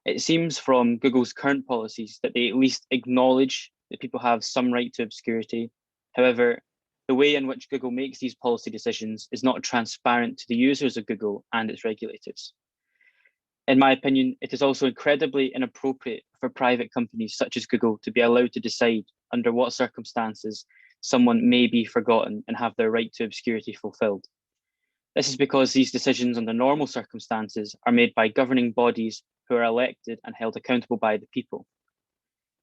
It seems from Google's current policies that they at least acknowledge that people have some right to obscurity. However, the way in which Google makes these policy decisions is not transparent to the users of Google and its regulators. In my opinion, it is also incredibly inappropriate for private companies such as Google to be allowed to decide under what circumstances someone may be forgotten and have their right to obscurity fulfilled. This is because these decisions under normal circumstances are made by governing bodies who are elected and held accountable by the people.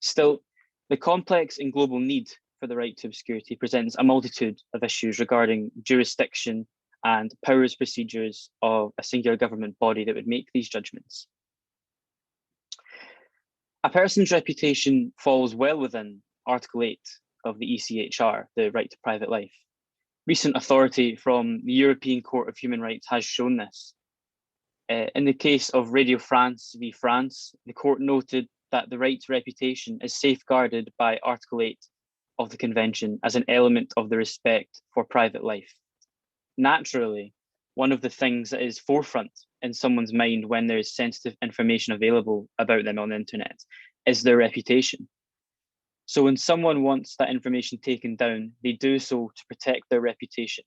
Still, the complex and global need for the right to obscurity presents a multitude of issues regarding jurisdiction and powers procedures of a singular government body that would make these judgments. A person's reputation falls well within Article 8 of the ECHR, the right to private life. Recent authority from the European Court of Human Rights has shown this. In the case of Radio France v. France, the court noted that the right to reputation is safeguarded by Article 8 of the Convention as an element of the respect for private life. Naturally, one of the things that is forefront in someone's mind when there is sensitive information available about them on the internet is their reputation. So when someone wants that information taken down, they do so to protect their reputation.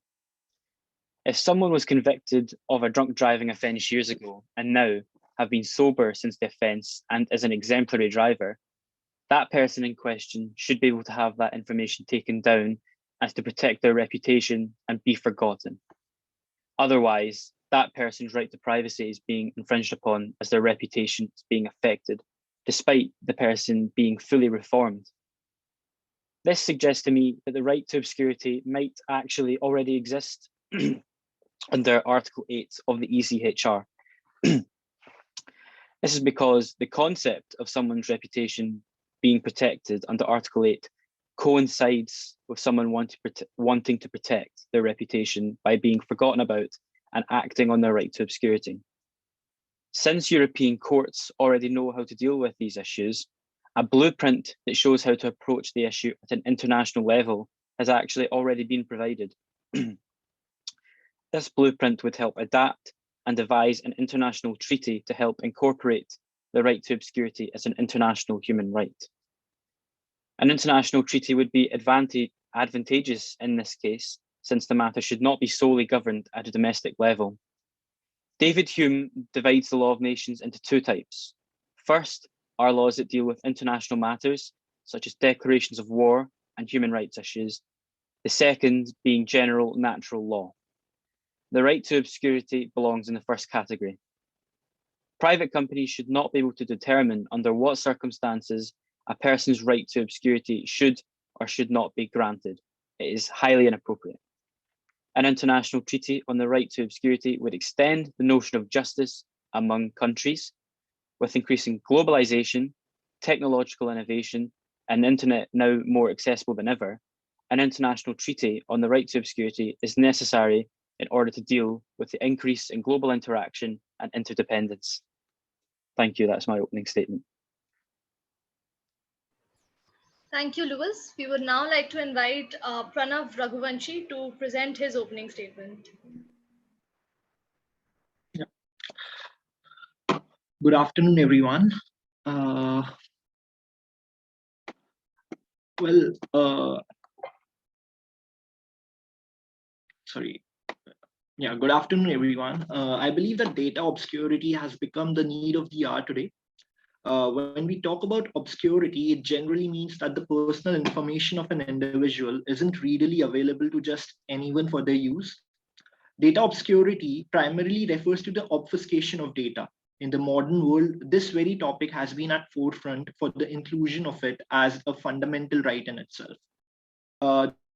If someone was convicted of a drunk driving offence years ago and now have been sober since the offence and is an exemplary driver, that person in question should be able to have that information taken down as to protect their reputation and be forgotten. Otherwise, that person's right to privacy is being infringed upon as their reputation is being affected, despite the person being fully reformed. This suggests to me that the right to obscurity might actually already exist under Article 8 of the ECHR. This is because the concept of someone's reputation being protected under Article 8 coincides with someone wanting to protect their reputation by being forgotten about and acting on their right to obscurity. Since European courts already know how to deal with these issues, a blueprint that shows how to approach the issue at an international level has actually already been provided. This blueprint would help adapt and devise an international treaty to help incorporate the right to obscurity as an international human right. An international treaty would be advantageous in this case, since the matter should not be solely governed at a domestic level. David Hume divides the law of nations into two types. First are laws that deal with international matters, such as declarations of war and human rights issues. The second being general natural law. The right to obscurity belongs in the first category. Private companies should not be able to determine under what circumstances a person's right to obscurity should or should not be granted. It is highly inappropriate. An international treaty on the right to obscurity would extend the notion of justice among countries. With increasing globalization, technological innovation, and the internet now more accessible than ever, an international treaty on the right to obscurity is necessary in order to deal with the increase in global interaction and interdependence. Thank you, that's my opening statement. Thank you, Louis. We would now like to invite Pranav Raghuvanshi to present his opening statement. Good afternoon, everyone. Good afternoon, everyone. I believe that data obscurity has become the need of the hour today. When we talk about obscurity, it generally means that the personal information of an individual isn't readily available to just anyone for their use. Data obscurity primarily refers to the obfuscation of data. In the modern world, this very topic has been at forefront for the inclusion of it as a fundamental right in itself.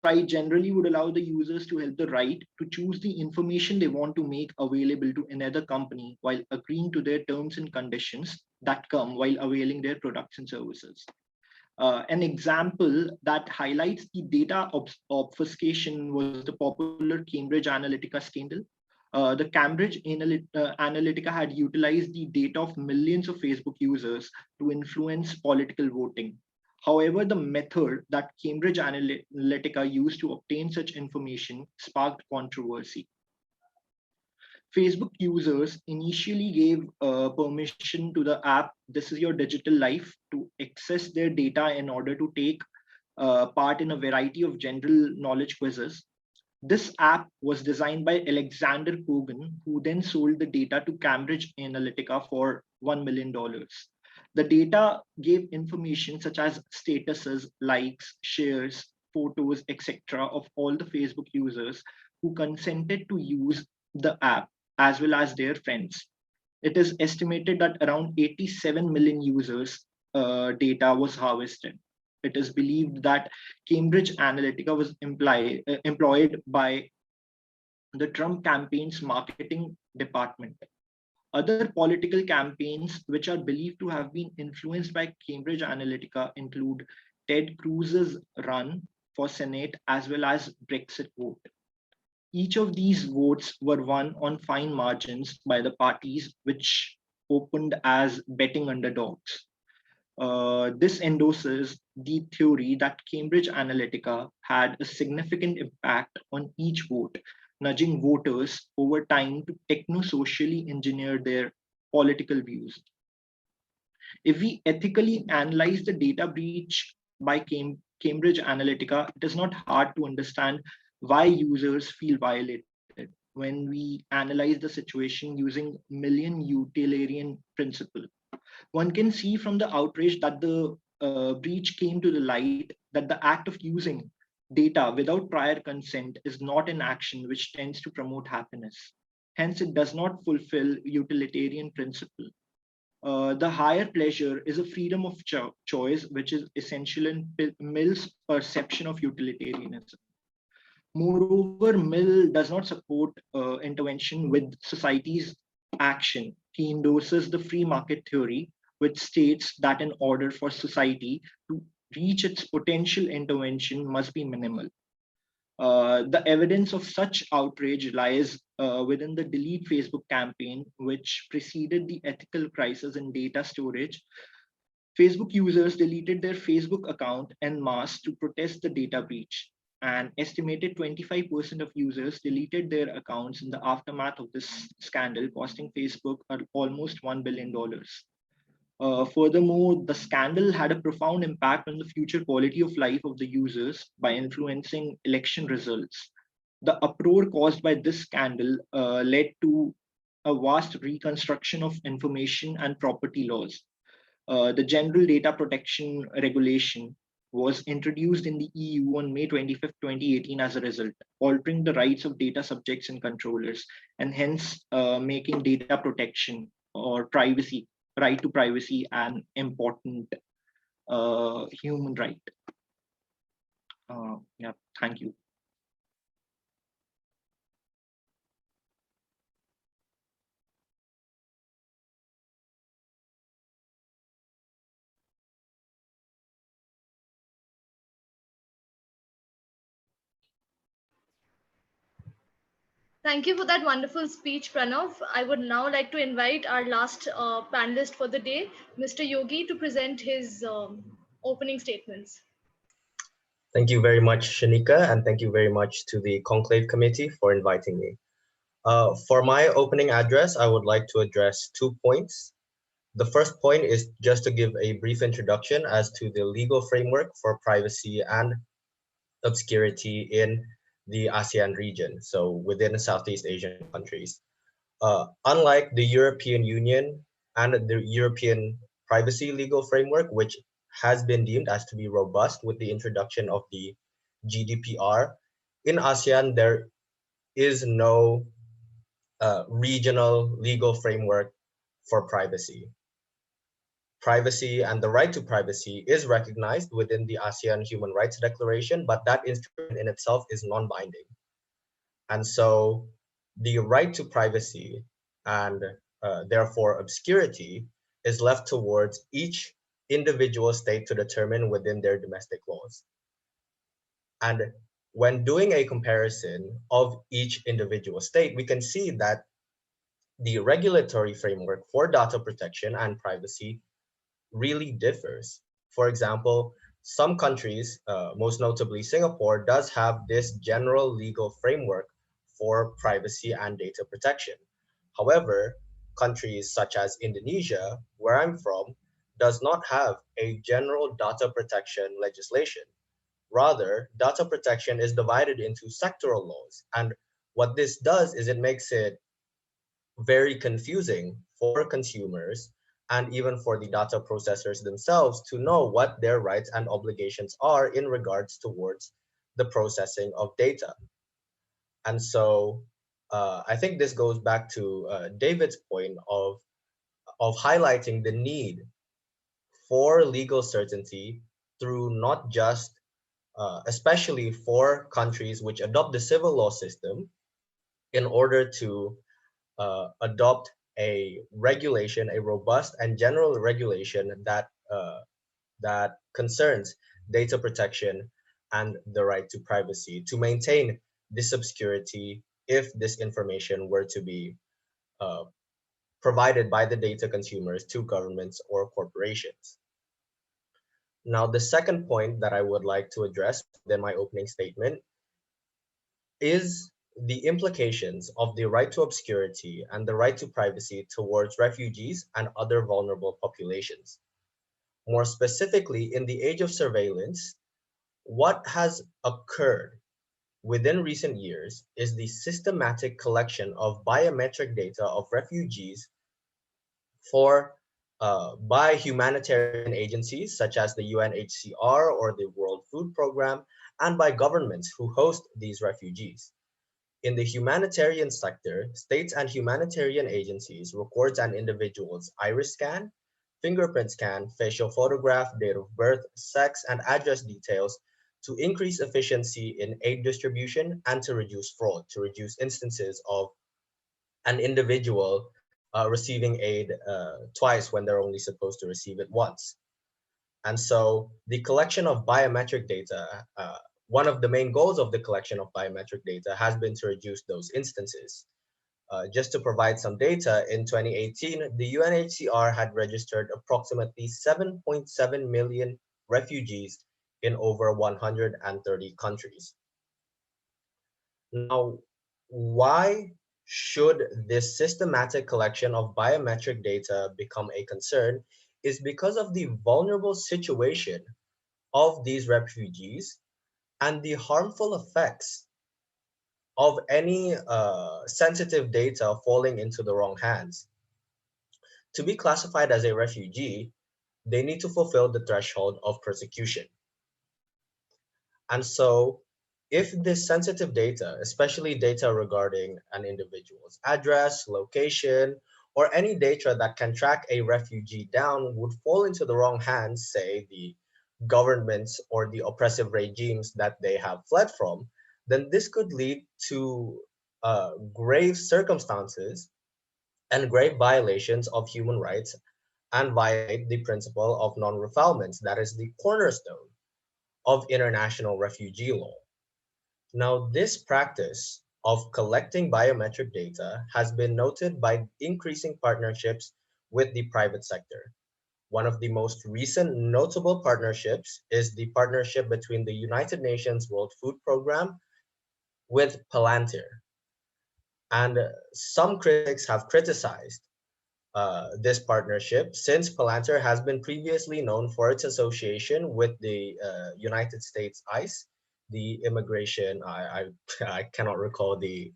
Right generally would allow the users to help the right to choose the information they want to make available to another company while agreeing to their terms and conditions that come while availing their products and services. An example that highlights the data obfuscation was the popular Cambridge Analytica scandal. The Cambridge Analytica had utilized the data of millions of Facebook users to influence political voting. However, the method that Cambridge Analytica used to obtain such information sparked controversy. Facebook users initially gave permission to the app, This Is Your Digital Life, to access their data in order to take part in a variety of general knowledge quizzes. This app was designed by Alexander Kogan, who then sold the data to Cambridge Analytica for $1 million. The data gave information such as statuses, likes, shares, photos, etc. of all the Facebook users who consented to use the app, as well as their friends. It is estimated that around 87 million users' data was harvested. It is believed that Cambridge Analytica was employed by the Trump campaign's marketing department. Other political campaigns which are believed to have been influenced by Cambridge Analytica include Ted Cruz's run for Senate as well as Brexit vote. Each of these votes were won on fine margins by the parties which opened as betting underdogs. This endorses the theory that Cambridge Analytica had a significant impact on each vote, nudging voters over time to techno-socially engineer their political views. If we ethically analyze the data breach by Cambridge Analytica, it is not hard to understand why users feel violated when we analyze the situation using million utilitarian principle. One can see from the outrage that the breach came to the light that the act of using data without prior consent is not an action which tends to promote happiness. Hence, it does not fulfill utilitarian principle. The higher pleasure is a freedom of choice, which is essential in Mill's perception of utilitarianism. Moreover, Mill does not support intervention with society's action. He endorses the free market theory, which states that in order for society to reach its potential, intervention must be minimal. The evidence of such outrage lies within the Delete Facebook campaign, which preceded the ethical crisis in data storage. Facebook users deleted their Facebook account en masse to protest the data breach. An estimated 25% of users deleted their accounts in the aftermath of this scandal, costing Facebook almost $1 billion. Furthermore, the scandal had a profound impact on the future quality of life of the users by influencing election results. The uproar caused by this scandal led to a vast reconstruction of information and property laws. The General Data Protection Regulation was introduced in the EU on May 25, 2018 as a result, altering the rights of data subjects and controllers, and hence making data protection or privacy, right to privacy, an important human right. Yeah, thank you. Thank you for that wonderful speech, Pranav. I would now like to invite our last panelist for the day, Mr. Yogi, to present his opening statements. Thank you very much, Shanika, and thank you very much to the Conclave Committee for inviting me. For my opening address, I would like to address 2 points. The first point is just to give a brief introduction as to the legal framework for privacy and obscurity in the ASEAN region, so within the Southeast Asian countries. Unlike the European Union and the European privacy legal framework, which has been deemed as to be robust with the introduction of the GDPR, in ASEAN, there is no regional legal framework for privacy. Privacy and the right to privacy is recognized within the ASEAN Human Rights Declaration, but that instrument in itself is non-binding. And so the right to privacy and therefore obscurity is left towards each individual state to determine within their domestic laws. And when doing a comparison of each individual state, we can see that the regulatory framework for data protection and privacy really differs. For example, some countries, most notably Singapore, does have this general legal framework for privacy and data protection. However, countries such as Indonesia, where I'm from, does not have a general data protection legislation. Rather, data protection is divided into sectoral laws. And what this does is it makes it very confusing for consumers and even for the data processors themselves to know what their rights and obligations are in regards towards the processing of data. And so I think this goes back to David's point of highlighting the need for legal certainty through not just, especially for countries which adopt the civil law system in order to adopt a regulation, a robust and general regulation that that concerns data protection and the right to privacy to maintain this obscurity if this information were to be provided by the data consumers to governments or corporations. Now, the second point that I would like to address within my opening statement is the implications of the right to obscurity and the right to privacy towards refugees and other vulnerable populations. More specifically, in the age of surveillance, what has occurred within recent years is the systematic collection of biometric data of refugees by humanitarian agencies such as the UNHCR or the World Food Program, and by governments who host these refugees. In the humanitarian sector, states and humanitarian agencies records an individual's iris scan, fingerprint scan, facial photograph, date of birth, sex, and address details to increase efficiency in aid distribution and to reduce fraud, to reduce instances of an individual receiving aid twice when they're only supposed to receive it once. And so the collection of biometric data, one of the main goals of the collection of biometric data has been to reduce those instances. Just to provide some data, in 2018, the UNHCR had registered approximately 7.7 million refugees in over 130 countries. Now, why should this systematic collection of biometric data become a concern is because of the vulnerable situation of these refugees and the harmful effects of any sensitive data falling into the wrong hands. To be classified as a refugee, they need to fulfill the threshold of persecution. And so if this sensitive data, especially data regarding an individual's address, location, or any data that can track a refugee down would fall into the wrong hands, say the governments or the oppressive regimes that they have fled from, then this could lead to grave circumstances and grave violations of human rights and violate the principle of non-refoulement, that is the cornerstone of international refugee law. Now, this practice of collecting biometric data has been noted by increasing partnerships with the private sector. One of the most recent notable partnerships is the partnership between the United Nations World Food Programme with Palantir. And some critics have criticized this partnership since Palantir has been previously known for its association with the United States ICE, the immigration, I cannot recall the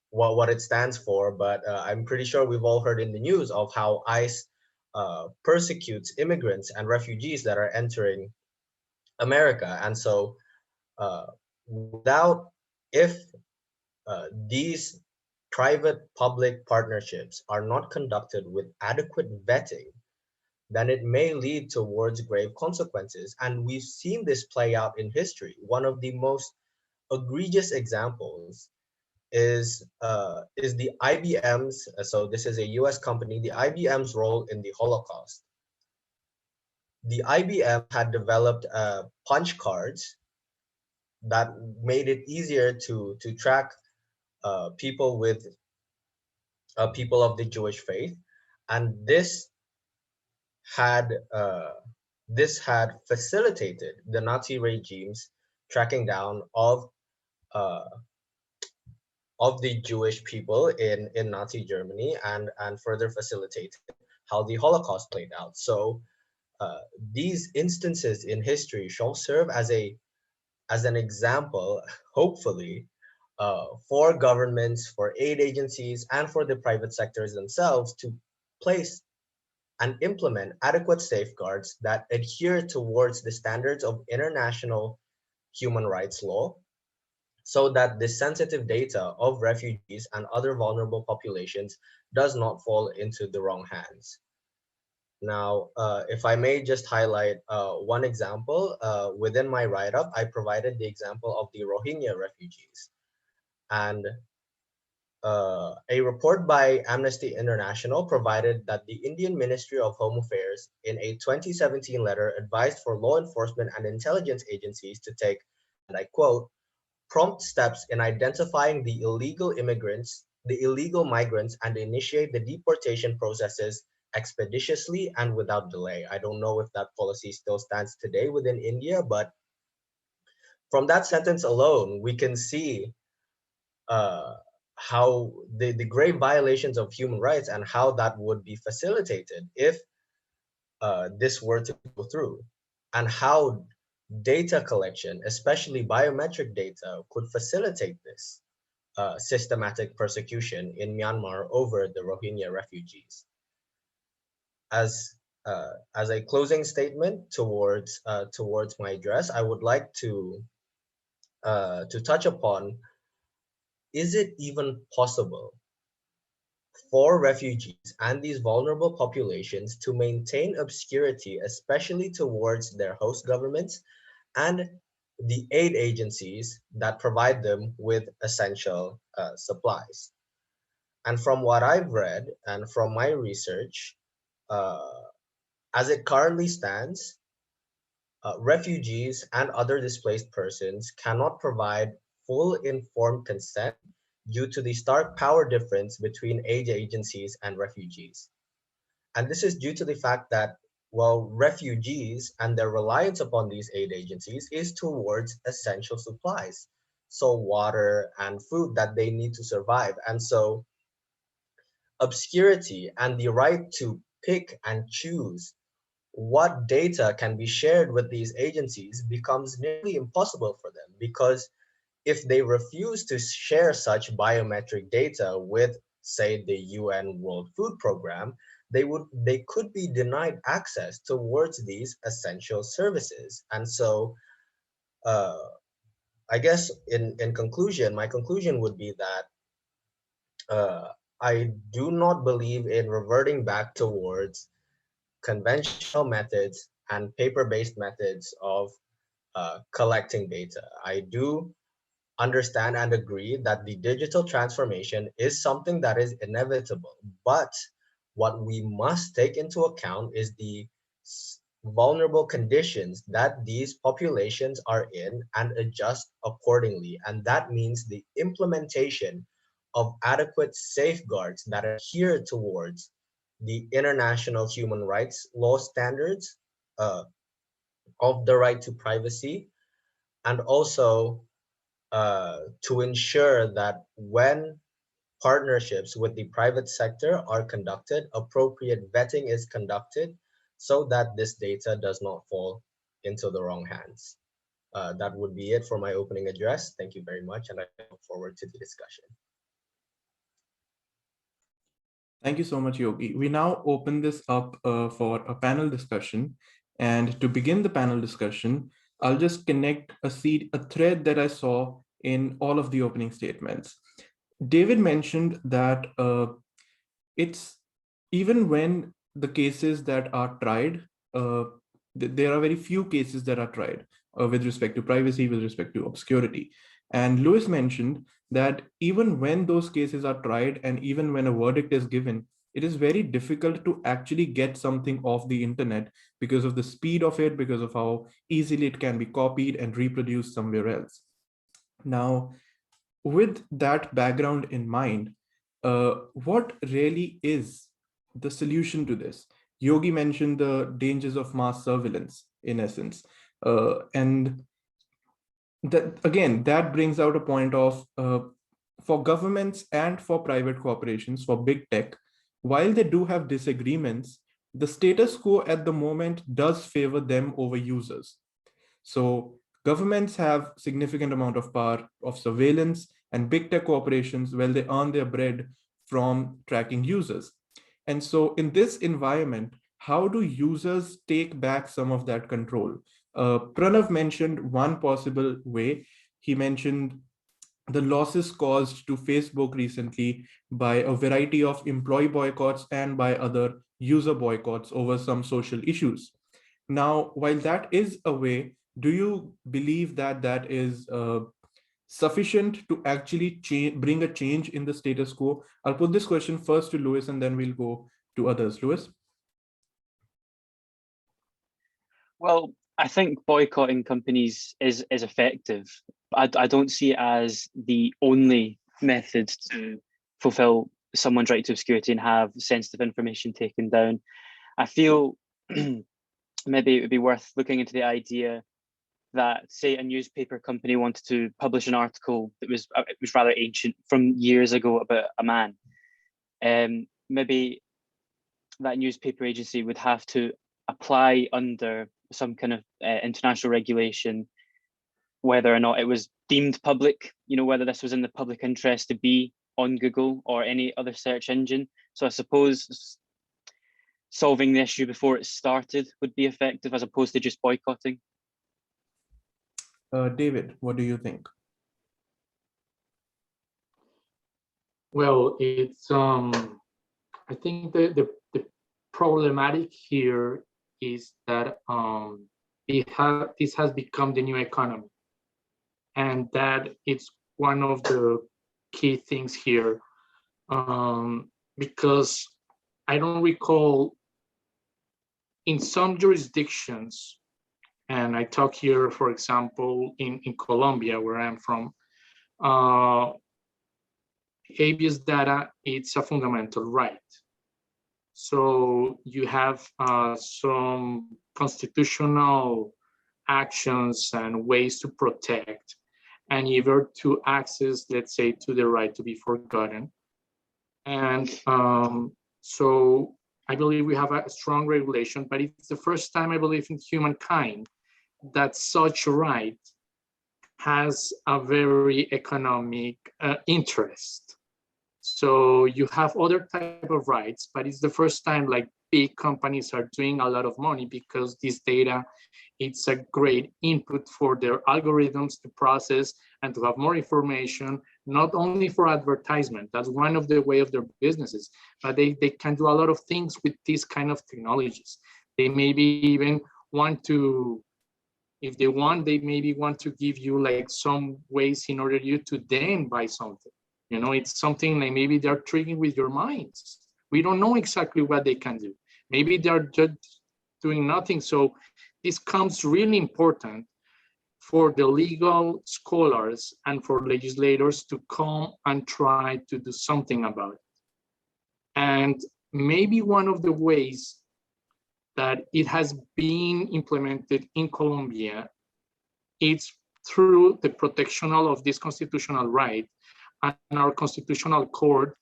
what it stands for, but I'm pretty sure we've all heard in the news of how ICE persecutes immigrants and refugees that are entering America. And so if these private-public partnerships are not conducted with adequate vetting, then it may lead towards grave consequences. And we've seen this play out in history. One of the most egregious examples is the IBM's, so this is a US company, the IBM's role in the Holocaust. The IBM had developed punch cards that made it easier to track people with people of the Jewish faith, and this had facilitated the Nazi regime's tracking down of the Jewish people in Nazi Germany, and further facilitated how the Holocaust played out. So these instances in history shall serve as an example, hopefully, for governments, for aid agencies, and for the private sectors themselves to place and implement adequate safeguards that adhere towards the standards of international human rights law, so that the sensitive data of refugees and other vulnerable populations does not fall into the wrong hands. Now, if I may just highlight one example, within my write-up, I provided the example of the Rohingya refugees. And a report by Amnesty International provided that the Indian Ministry of Home Affairs in a 2017 letter advised for law enforcement and intelligence agencies to take, and I quote, prompt steps in identifying the illegal immigrants, the illegal migrants, and initiate the deportation processes expeditiously and without delay. I don't know if that policy still stands today within India, but from that sentence alone, we can see how the grave violations of human rights and how that would be facilitated if this were to go through, and how data collection, especially biometric data, could facilitate this systematic persecution in Myanmar over the Rohingya refugees. As a closing statement towards my address, I would like to touch upon: is it even possible for refugees and these vulnerable populations to maintain obscurity, especially towards their host governments and the aid agencies that provide them with essential supplies. And from what I've read and from my research, as it currently stands, refugees and other displaced persons cannot provide full informed consent due to the stark power difference between aid agencies and refugees. And this is due to the fact that, well, refugees and their reliance upon these aid agencies is towards essential supplies, so water and food that they need to survive. And so obscurity and the right to pick and choose what data can be shared with these agencies becomes nearly impossible for them, because if they refuse to share such biometric data with, say, the UN World Food Program, they could be denied access towards these essential services. And so uh, I guess in conclusion, my conclusion would be that I do not believe in reverting back towards conventional methods and paper-based methods of collecting data. I do understand and agree that the digital transformation is something that is inevitable, but what we must take into account is the vulnerable conditions that these populations are in and adjust accordingly. And that means the implementation of adequate safeguards that adhere towards the international human rights law standards of the right to privacy, and also to ensure that when partnerships with the private sector are conducted, appropriate vetting is conducted so that this data does not fall into the wrong hands. That would be it for my opening address. Thank you very much, and I look forward to the discussion. Thank you so much, Yogi. We now open this up for a panel discussion. And to begin the panel discussion, I'll just connect a thread that I saw in all of the opening statements. David mentioned that it's even when the cases that are tried, there are very few cases that are tried with respect to privacy, with respect to obscurity. And Lewis mentioned that even when those cases are tried and even when a verdict is given, it is very difficult to actually get something off the internet because of the speed of it, because of how easily it can be copied and reproduced somewhere else. Now, with that background in mind, what really is the solution to this? Yogi mentioned the dangers of mass surveillance, in essence. And that, again, that brings out a point of, for governments and for private corporations, for big tech, while they do have disagreements, the status quo at the moment does favor them over users. So governments have significant amount of power of surveillance, and big tech corporations, well, they earn their bread from tracking users. And so in this environment, how do users take back some of that control? Pranav mentioned one possible way. He mentioned the losses caused to Facebook recently by a variety of employee boycotts and by other user boycotts over some social issues. Now, while that is a way, do you believe that that is sufficient to actually bring a change in the status quo? I'll put this question first to Lewis and then we'll go to others. Lewis? Well, I think boycotting companies is effective. I don't see it as the only method to fulfill someone's right to obscurity and have sensitive information taken down. I feel maybe it would be worth looking into the idea that, say, a newspaper company wanted to publish an article that was rather ancient from years ago about a man. Maybe that newspaper agency would have to apply under some kind of international regulation whether or not it was deemed public, whether this was in the public interest to be on Google or any other search engine. So I suppose solving the issue before it started would be effective as opposed to just boycotting. David, what do you think? Well, it's I think the problematic here is that this has become the new economy. And that it's one of the key things here, because I don't recall in some jurisdictions, and I talk here, for example, in Colombia, where I'm from, habeas data, it's a fundamental right. So you have some constitutional actions and ways to protect and either to access, let's say, to the right to be forgotten. And so I believe we have a strong regulation, but it's the first time I believe in humankind that such a right has a very economic interest. So you have other type of rights, but it's the first time like big companies are doing a lot of money because this data, it's a great input for their algorithms to process and to have more information, not only for advertisement, that's one of the way of their businesses, but they can do a lot of things with these kind of technologies. They maybe even want to, if they want, they maybe want to give you like some ways in order you to then buy something. You know, it's something like maybe they're triggering with your minds. We don't know exactly what they can do. Maybe they're just doing nothing. So this comes really important for the legal scholars and for legislators to come and try to do something about it. And maybe one of the ways that it has been implemented in Colombia, it's through the protection of this constitutional right. And our constitutional court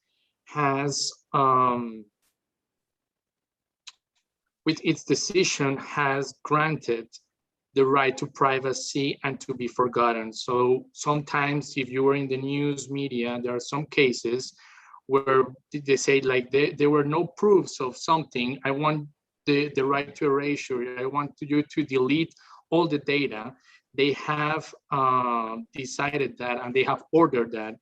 has, with its decision, has granted the right to privacy and to be forgotten. So sometimes if you were in the news media, there are some cases where they say like there were no proofs of something. I want the right to erasure. I want you to delete all the data. They have decided that, and they have ordered that,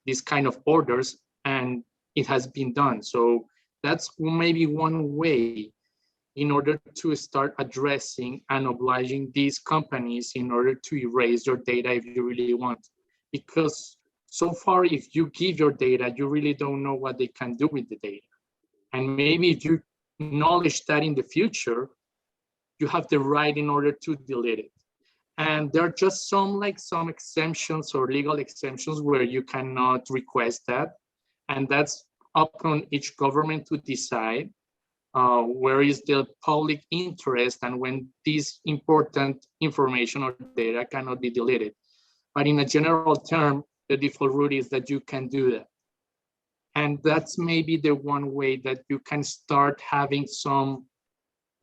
these kind of orders, and it has been done. So that's maybe one way in order to start addressing and obliging these companies in order to erase your data if you really want. Because so far, if you give your data, you really don't know what they can do with the data. And maybe if you acknowledge that in the future, you have the right in order to delete it. And there are just some exemptions or legal exemptions where you cannot request that. And that's up on each government to decide where is the public interest and when this important information or data cannot be deleted. But in a general term, the default route is that you can do that. And that's maybe the one way that you can start having some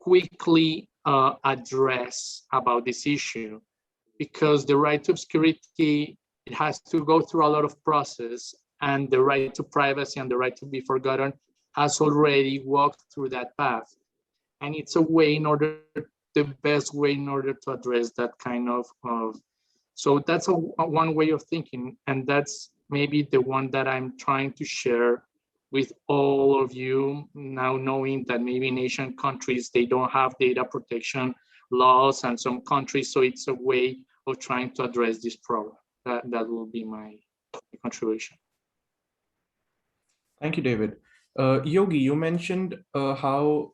quickly address about this issue, because the right to obscurity, it has to go through a lot of process, and the right to privacy and the right to be forgotten has already walked through that path. And it's a way in order, the best way in order to address that kind of so that's one way of thinking. And that's maybe the one that I'm trying to share with all of you now, knowing that maybe in Asian countries, they don't have data protection laws, and some countries, so it's a way of trying to address this problem. That will be my contribution. Thank you, David. Yogi, you mentioned how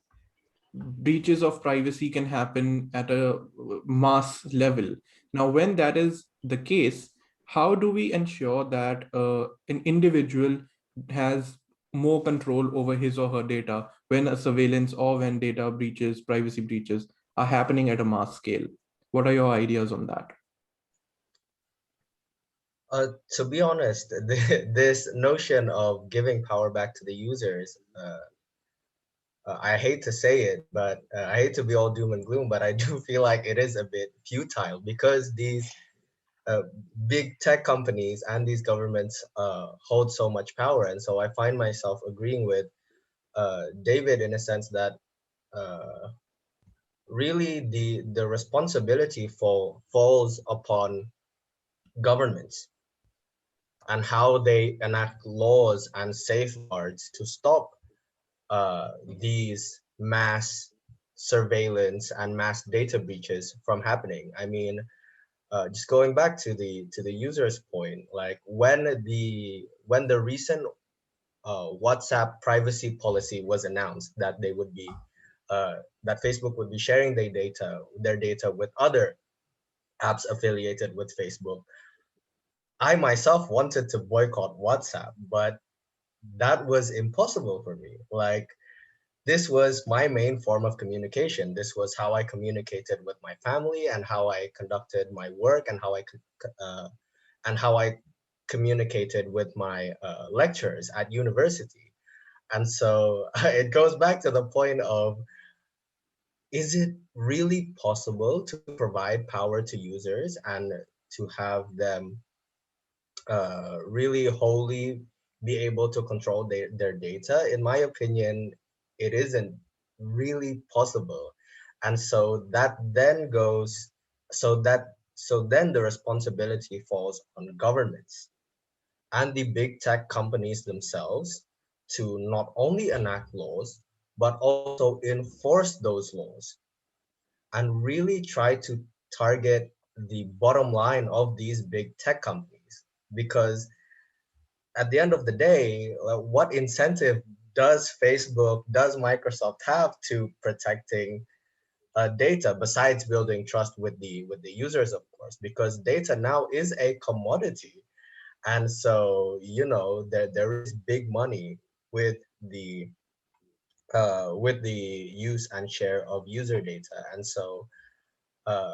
breaches of privacy can happen at a mass level. Now, when that is the case, how do we ensure that an individual has more control over his or her data when a surveillance or when data breaches, privacy breaches are happening at a mass scale? What are your ideas on that? To be honest, this notion of giving power back to the users, I hate to say it, but I hate to be all doom and gloom, but I do feel like it is a bit futile, because these big tech companies and these governments hold so much power. And so I find myself agreeing with David in a sense that really the responsibility falls upon governments and how they enact laws and safeguards to stop these mass surveillance and mass data breaches from happening. I mean, just going back to the user's point, like when the recent WhatsApp privacy policy was announced that they would be that Facebook would be sharing their data with other apps affiliated with Facebook. I myself wanted to boycott WhatsApp, but that was impossible for me. Like, this was my main form of communication. This was how I communicated with my family and how I conducted my work and how I communicated with my lecturers at university. And so it goes back to the point of, is it really possible to provide power to users and to have them really wholly be able to control their data? In my opinion, it isn't really possible. And so that then goes, so then the responsibility falls on governments and the big tech companies themselves to not only enact laws, but also enforce those laws and really try to target the bottom line of these big tech companies. Because at the end of the day, what incentive does Facebook, does Microsoft have to protecting data besides building trust with the users, of course? Because data now is a commodity, and so there is big money with the with the use and share of user data, and so uh,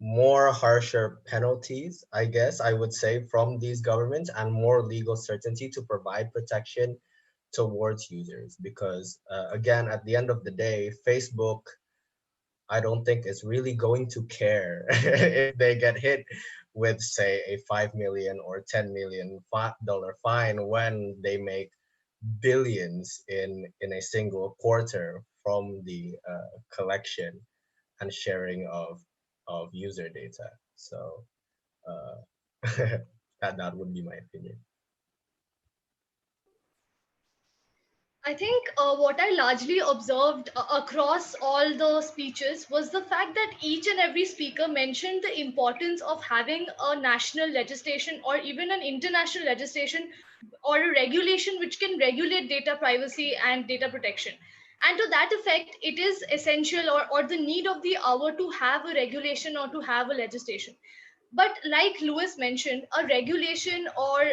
more harsher penalties, I guess I would say, from these governments, and more legal certainty to provide protection towards users. Because again, at the end of the day, Facebook, I don't think is really going to care if they get hit with, say, a 5 million or $10 million fine when they make billions in a single quarter from the collection and sharing of user data. So uh, that would be my opinion. I think what I largely observed across all the speeches was the fact that each and every speaker mentioned the importance of having a national legislation or even an international legislation or a regulation which can regulate data privacy and data protection. And to that effect, it is essential or the need of the hour to have a regulation or to have a legislation. But like Lewis mentioned, a regulation or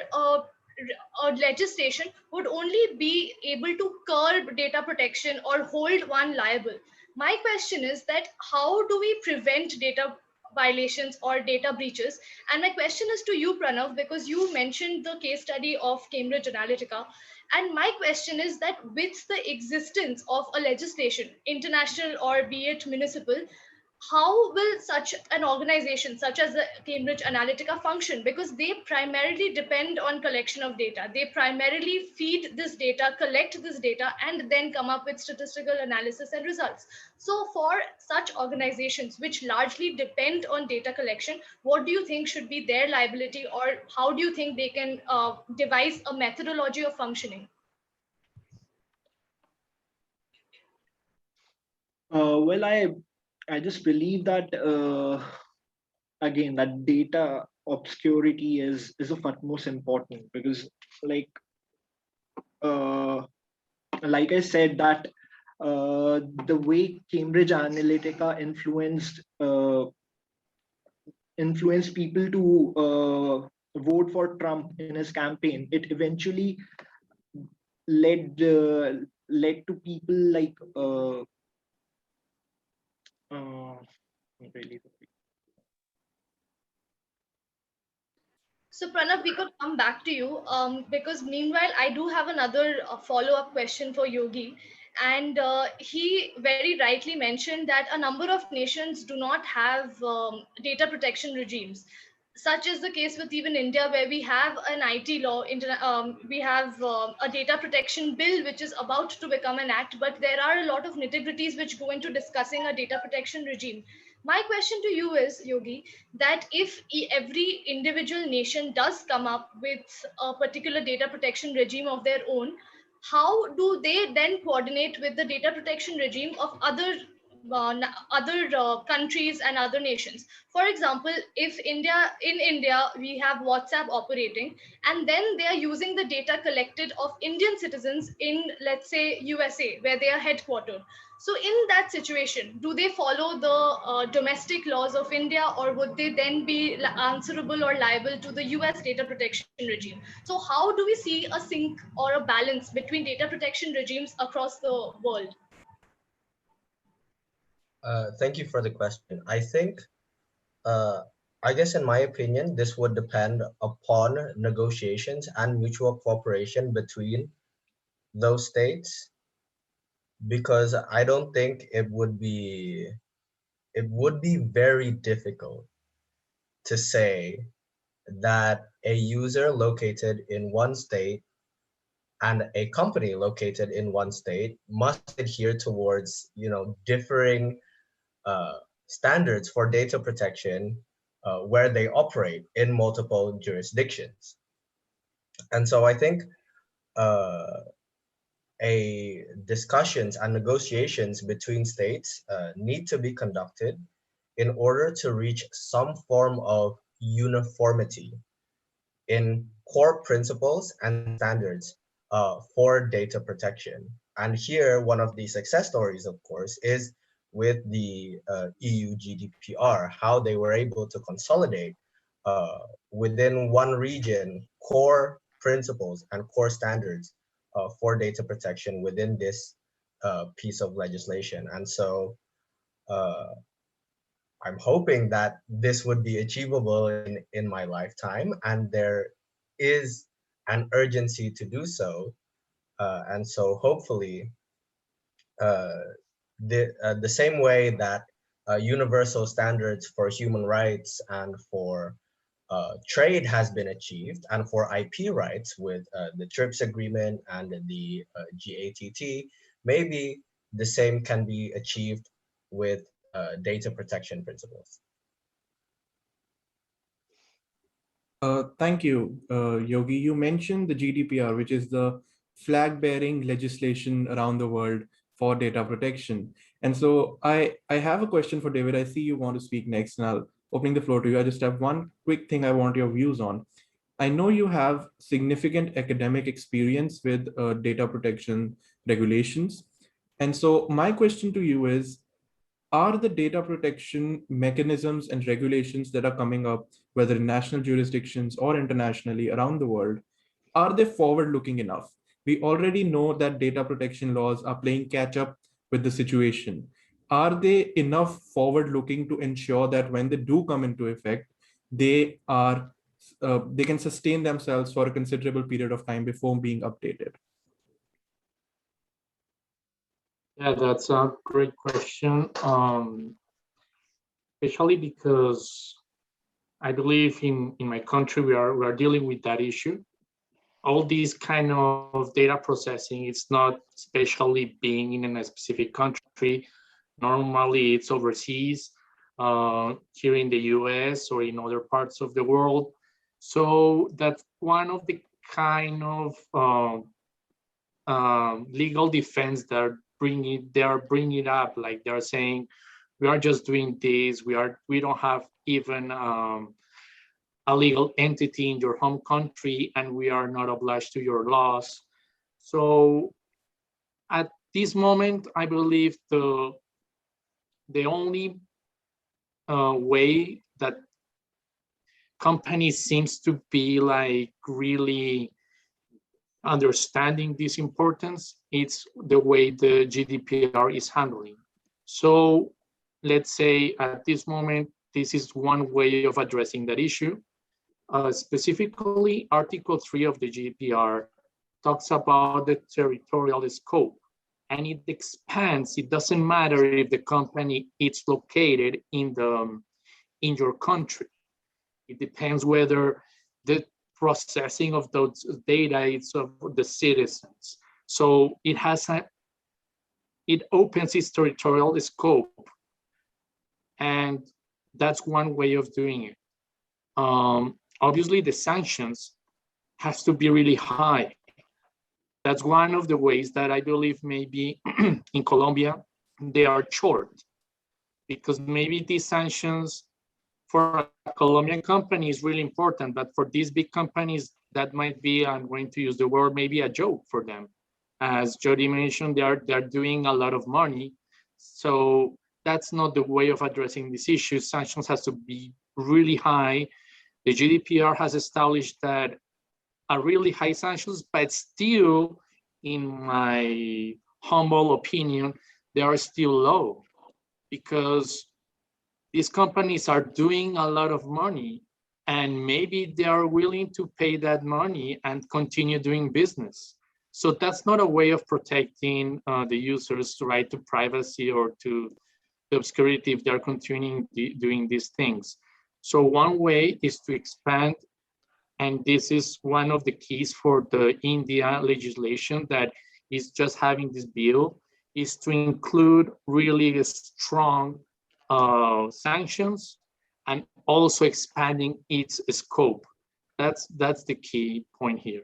legislation would only be able to curb data protection or hold one liable. My question is that how do we prevent data violations or data breaches? And my question is to you, Pranav, because you mentioned the case study of Cambridge Analytica. And my question is that with the existence of a legislation, international or be it municipal, how will such an organization such as the Cambridge Analytica function? Because they primarily depend on collection of data. They primarily feed this data, collect this data, and then come up with statistical analysis and results. So for such organizations which largely depend on data collection, what do you think should be their liability, or how do you think they can devise a methodology of functioning? Well, I just believe that again, that data obscurity is of utmost important, because like uh, like I said, that the way Cambridge Analytica influenced people to vote for Trump in his campaign, it eventually led led to people like really. So Pranav, we could come back to you because meanwhile, I do have another follow-up question for Yogi. And he very rightly mentioned that a number of nations do not have data protection regimes. Such is the case with even India, where we have an IT law, we have a data protection bill which is about to become an act, but there are a lot of nitty-gritties which go into discussing a data protection regime. My question to you is, Yogi, that if every individual nation does come up with a particular data protection regime of their own, how do they then coordinate with the data protection regime of other countries and other nations? For example, if in India we have WhatsApp operating, and then they are using the data collected of Indian citizens in, let's say, USA, where they are headquartered. So in that situation, do they follow the domestic laws of India, or would they then be answerable or liable to the US data protection regime? So how do we see a sync or a balance between data protection regimes across the world? Thank you for the question. Uh, I guess in my opinion, this would depend upon negotiations and mutual cooperation between those states, because I don't think it would be very difficult to say that a user located in one state and a company located in one state must adhere towards, differing uh, standards for data protection where they operate in multiple jurisdictions. And so I think uh, a discussions and negotiations between states need to be conducted in order to reach some form of uniformity in core principles and standards for data protection. And here, one of the success stories, of course, is with the EU GDPR, how they were able to consolidate uh, within one region core principles and core standards for data protection within this piece of legislation. And so uh, I'm hoping that this would be achievable in my lifetime, and there is an urgency to do so. And so hopefully, uh, the same way that universal standards for human rights and for trade has been achieved, and for IP rights with the TRIPS agreement and the GATT, maybe the same can be achieved with data protection principles. Thank you, Yogi. You mentioned the GDPR, which is the flag-bearing legislation around the world for data protection. And so I have a question for David. I see you want to speak next, and I'll opening the floor to you. I just have one quick thing I want your views on. I know you have significant academic experience with data protection regulations. And so my question to you is, are the data protection mechanisms and regulations that are coming up, whether in national jurisdictions or internationally around the world, are they forward-looking enough? We already know that data protection laws are playing catch up with the situation. Are they enough forward-looking to ensure that when they do come into effect, they are they can sustain themselves for a considerable period of time before being updated? Yeah, that's a great question. Especially because I believe in my country we are dealing with that issue. All these kind of data processing, it's not especially being in a specific country. Normally it's overseas, here in the US or in other parts of the world. So that's one of the kind of legal defense that they are bringing it up, like they're saying, we are just doing this. We don't have even a legal entity in your home country, and we are not obliged to your laws. So at this moment, I believe the only way that companies seems to be like really understanding this importance, it's the way the GDPR is handling. So let's say at this moment, this is one way of addressing that issue. Specifically, Article 3 of the GDPR talks about the territorial scope, and it expands. It doesn't matter if the company is located in your country. It depends whether the processing of those data is of the citizens. So it opens its territorial scope, and that's one way of doing it. Obviously, the sanctions has to be really high. That's one of the ways that I believe maybe in Colombia, they are short, because maybe these sanctions for a Colombian company is really important, but for these big companies, that might be, I'm going to use the word, maybe a joke for them. As Jody mentioned, they're doing a lot of money. So that's not the way of addressing this issue. Sanctions has to be really high. The GDPR has established that a really high sanctions, but still, in my humble opinion, they are still low, because these companies are doing a lot of money, and maybe they are willing to pay that money and continue doing business. So that's not a way of protecting the user's right to privacy or to the obscurity if they're continuing doing these things. So one way is to expand, and this is one of the keys for the India legislation that is just having this bill, is to include really strong sanctions and also expanding its scope. That's the key point here.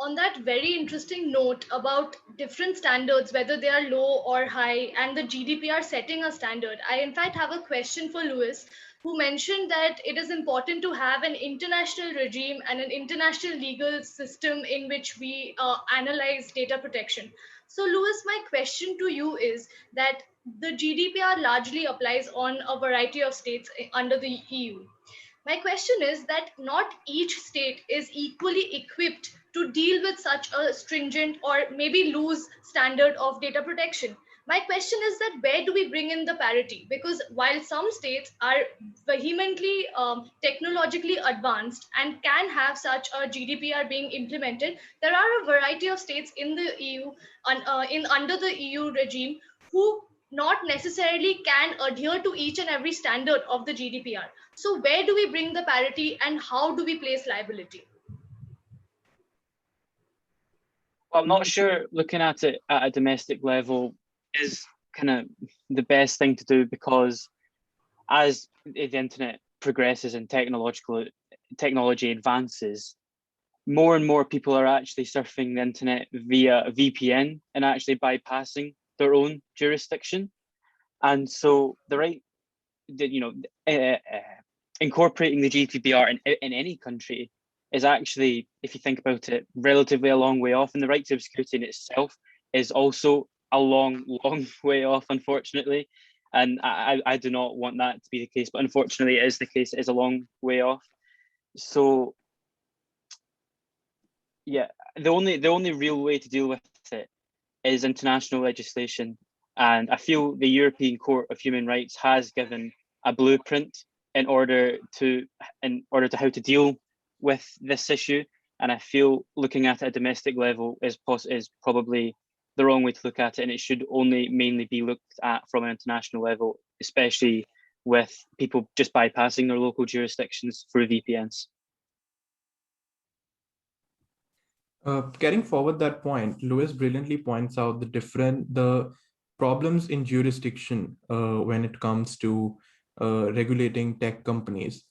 On that very interesting note about different standards, whether they are low or high, and the GDPR setting a standard, I in fact have a question for Louis, who mentioned that it is important to have an international regime and an international legal system in which we analyze data protection. So, Louis, my question to you is that the GDPR largely applies on a variety of states under the EU. My question is that not each state is equally equipped to deal with such a stringent or maybe loose standard of data protection. My question is that where do we bring in the parity? Because while some states are vehemently technologically advanced and can have such a GDPR being implemented, there are a variety of states in the EU, under the EU regime, who not necessarily can adhere to each and every standard of the GDPR. So where do we bring the parity and how do we place liability? I'm not sure looking at it at a domestic level is kind of the best thing to do, because as the internet progresses and technology advances, more and more people are actually surfing the internet via a VPN and actually bypassing their own jurisdiction. And so incorporating the GDPR in any country is actually, if you think about it, relatively a long way off. And the right to obscurity in itself is also a long way off, unfortunately. And I do not want that to be the case, but unfortunately it is the case. It is a long way off. So yeah, the only real way to deal with it is international legislation. And I feel the European Court of Human Rights has given a blueprint in order to how to deal with this issue. And I feel looking at it at a domestic level is probably the wrong way to look at it, and it should only mainly be looked at from an international level, especially with people just bypassing their local jurisdictions through VPNs. Carrying forward that point, Lewis brilliantly points out the problems in jurisdiction when it comes to regulating tech companies.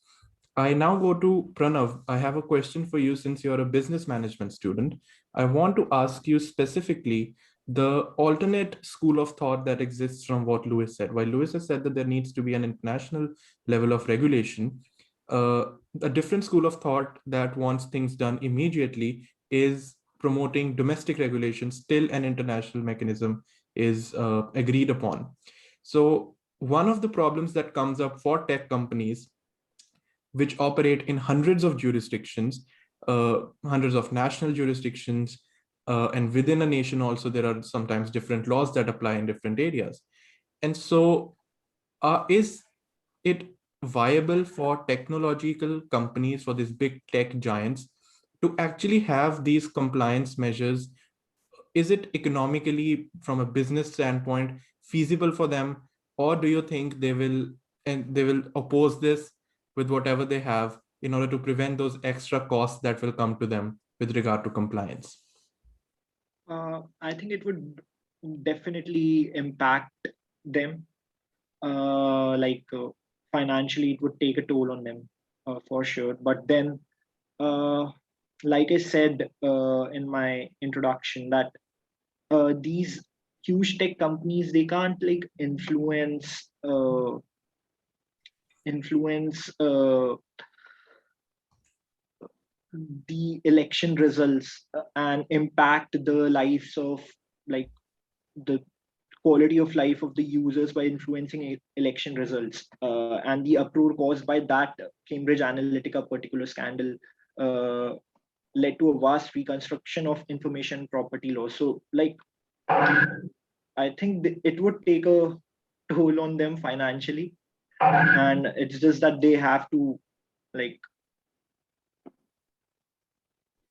I now go to Pranav. I have a question for you since you're a business management student. I want to ask you specifically the alternate school of thought that exists from what Lewis said. While Lewis has said that there needs to be an international level of regulation, a different school of thought that wants things done immediately is promoting domestic regulation. Still an international mechanism is agreed upon. So one of the problems that comes up for tech companies which operate in hundreds of jurisdictions, hundreds of national jurisdictions, and within a nation also, there are sometimes different laws that apply in different areas. And so is it viable for technological companies, for these big tech giants, to actually have these compliance measures? Is it economically, from a business standpoint, feasible for them? Or do you think they will oppose this with whatever they have in order to prevent those extra costs that will come to them with regard to compliance? I think it would definitely impact them. Financially, it would take a toll on them for sure. But then like I said in my introduction, that these huge tech companies, they can't like influence the election results and impact the lives of like the quality of life of the users by influencing election results, and the uproar caused by that Cambridge Analytica particular scandal uh, led to a vast reconstruction of information property law. So like I think it would take a toll on them financially, and it's just that they have to like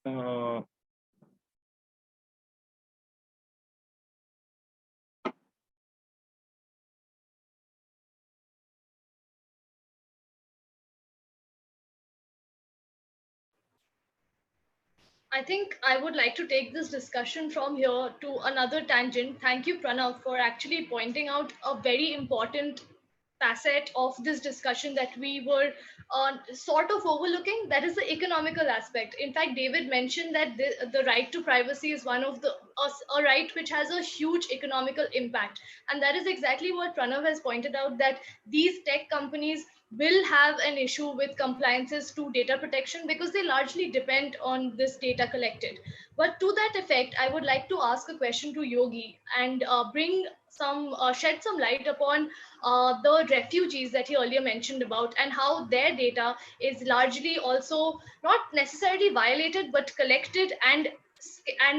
uh, I think I would like to take this discussion from here to another tangent. Thank you, Pranav, for actually pointing out a very important facet of this discussion that we were sort of overlooking. That is the economical aspect. In fact, David mentioned that the right to privacy is one of a right which has a huge economical impact. And that is exactly what Pranav has pointed out, that these tech companies will have an issue with compliances to data protection because they largely depend on this data collected. But to that effect, I would like to ask a question to Yogi and bring some shed some light upon the refugees that he earlier mentioned about, and how their data is largely also not necessarily violated but collected and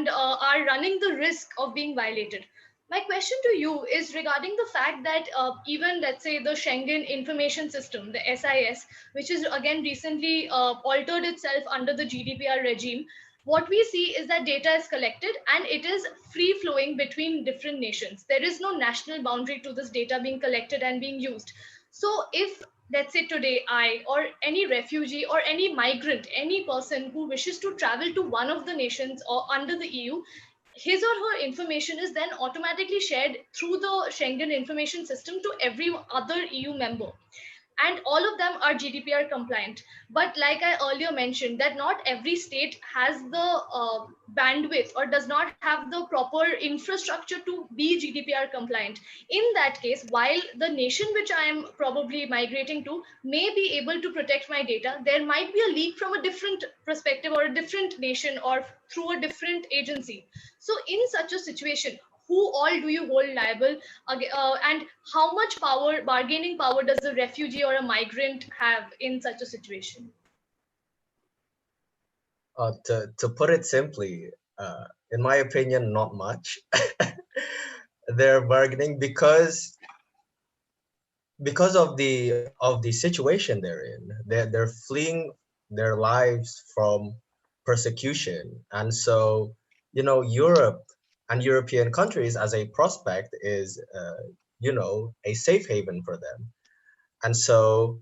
are running the risk of being violated. My question to you is regarding the fact that even, let's say, the Schengen Information System, the SIS, which is again recently altered itself under the GDPR regime, what we see is that data is collected and it is free flowing between different nations. There is no national boundary to this data being collected and being used. So if, let's say, today I or any refugee or any migrant, any person who wishes to travel to one of the nations or under the EU, his or her information is then automatically shared through the Schengen information system to every other EU member, and all of them are GDPR compliant. But like I earlier mentioned, that not every state has the bandwidth or does not have the proper infrastructure to be GDPR compliant. In that case, while the nation which I am probably migrating to may be able to protect my data, there might be a leak from a different perspective or a different nation or through a different agency. So in such a situation, who all do you hold liable, and how much power, bargaining power, does a refugee or a migrant have in such a situation? To put it simply, in my opinion, not much. They're bargaining because of the situation they're in. They're fleeing their lives from persecution, and so Europe and European countries as a prospect is a safe haven for them, and so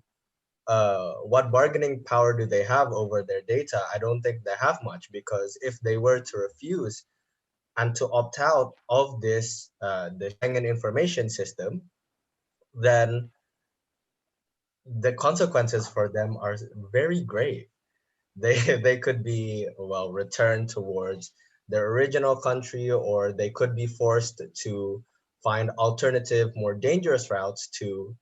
what bargaining power do they have over their data? I don't think they have much, because if they were to refuse and to opt out of this the Schengen information system, then the consequences for them are very grave. They they could be, well, returned towards their original country, or they could be forced to find alternative, more dangerous routes to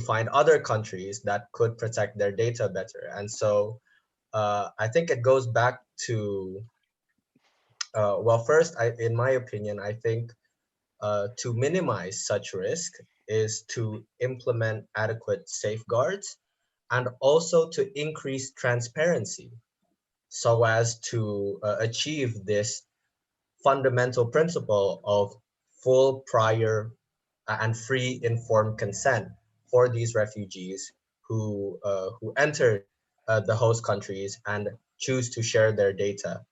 find other countries that could protect their data better. And so I think it goes back to well, first, in my opinion, I think to minimize such risk is to implement adequate safeguards, and also to increase transparency so as to achieve this fundamental principle of full, prior, and free informed consent for these refugees who enter the host countries and choose to share their data.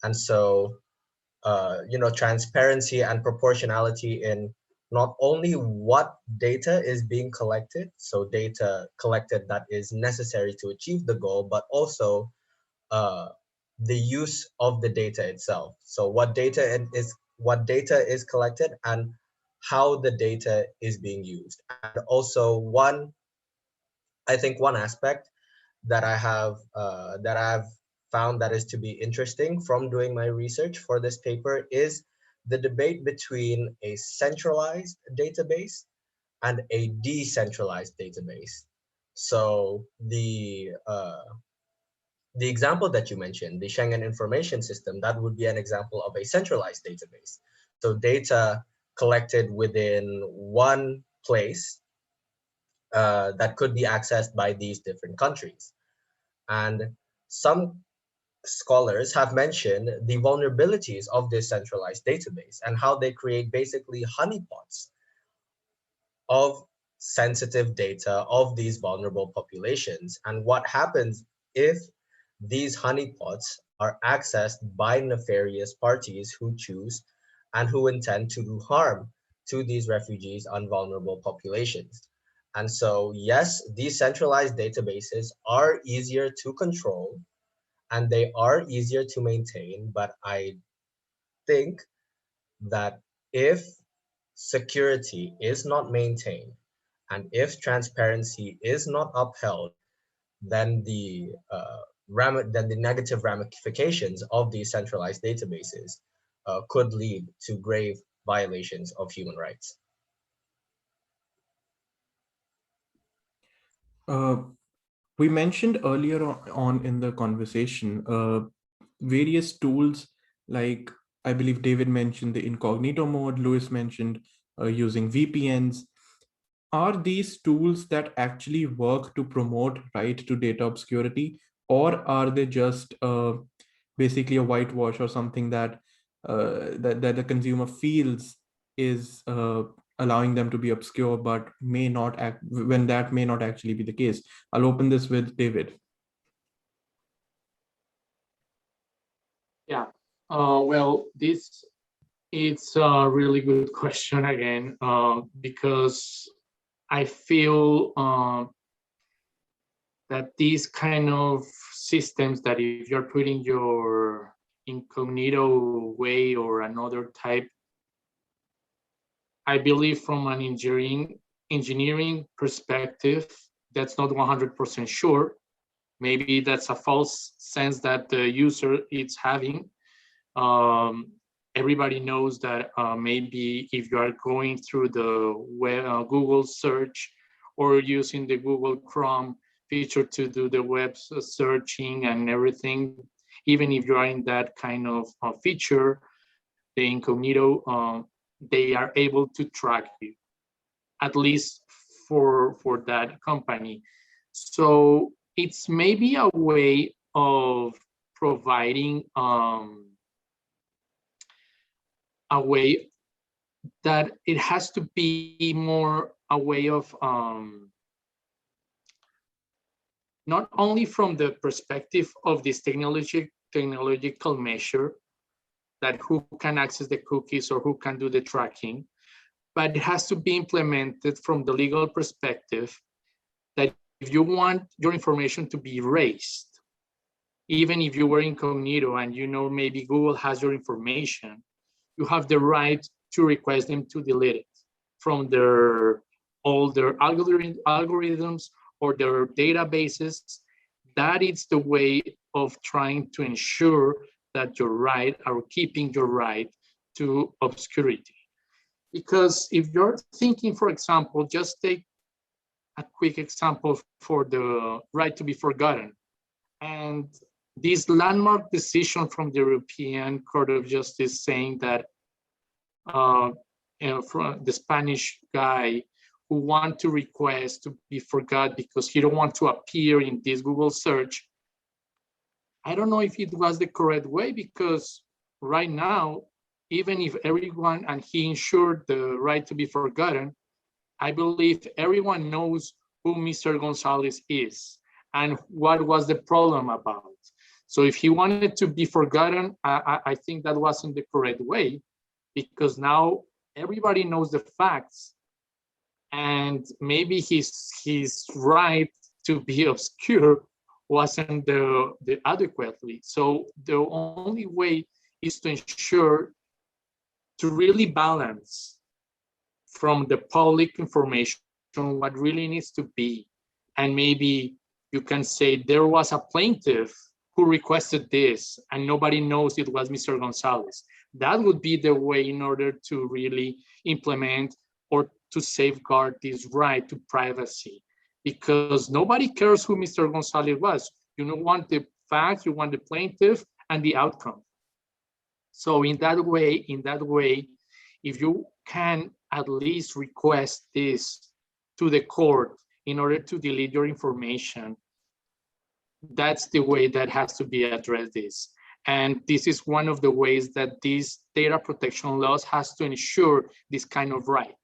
And so transparency and proportionality in not only what data is being collected, so data collected that is necessary to achieve the goal, but also uh, the use of the data itself. So what data is collected and how the data is being used. And also I think one aspect that I've found that is to be interesting from doing my research for this paper is the debate between a centralized database and a decentralized database. So the example that you mentioned, the Schengen Information System, that would be an example of a centralized database. So data collected within one place that could be accessed by these different countries. And some scholars have mentioned the vulnerabilities of this centralized database and how they create basically honeypots of sensitive data of these vulnerable populations. And what happens if these honeypots are accessed by nefarious parties who choose and who intend to do harm to these refugees and vulnerable populations. And so, yes, these centralized databases are easier to control and they are easier to maintain, but I think that if security is not maintained and if transparency is not upheld, then then the negative ramifications of these centralized databases could lead to grave violations of human rights. We mentioned earlier on in the conversation various tools, like I believe David mentioned the incognito mode, Louis mentioned using VPNs. Are these tools that actually work to promote right to data obscurity, or are they just basically a whitewash or something that that the consumer feels is allowing them to be obscure, but may not act when that may not actually be the case? I'll open this with David. Yeah, well, this it's a really good question again, because I feel that these kind of systems, that if you're putting your incognito way or another type, I believe from an engineering perspective, that's not 100% sure. Maybe that's a false sense that the user is having. Everybody knows that maybe if you are going through the web, Google search, or using the Google Chrome feature to do the web searching and everything, even if you are in that kind of feature, the incognito, they are able to track you, at least for that company. So it's maybe a way of providing a way that it has to be more a way of not only from the perspective of this technological measure, that who can access the cookies or who can do the tracking, but it has to be implemented from the legal perspective, that if you want your information to be erased, even if you were incognito and you know maybe Google has your information, you have the right to request them to delete it from all their algorithms or their databases. That is the way of trying to ensure that your right, or keeping your right to obscurity. Because if you're thinking, for example, just take a quick example for the right to be forgotten. And this landmark decision from the European Court of Justice saying that from the Spanish guy who want to request to be forgot because he don't want to appear in this Google search, I don't know if it was the correct way, because right now, even if everyone, and he ensured the right to be forgotten, I believe everyone knows who Mr. Gonzalez is and what was the problem about. So if he wanted to be forgotten, I think that wasn't the correct way, because now everybody knows the facts, and maybe his right to be obscure wasn't the adequately. So the only way is to ensure to really balance from the public information what really needs to be, and maybe you can say there was a plaintiff who requested this and nobody knows it was Mr. Gonzalez. That would be the way in order to really implement or to safeguard this right to privacy, because nobody cares who Mr. Gonzalez was. You don't want the facts, you want the plaintiff and the outcome. So in that way, if you can at least request this to the court in order to delete your information, that's the way that has to be addressed this. And this is one of the ways that these data protection laws has to ensure this kind of right.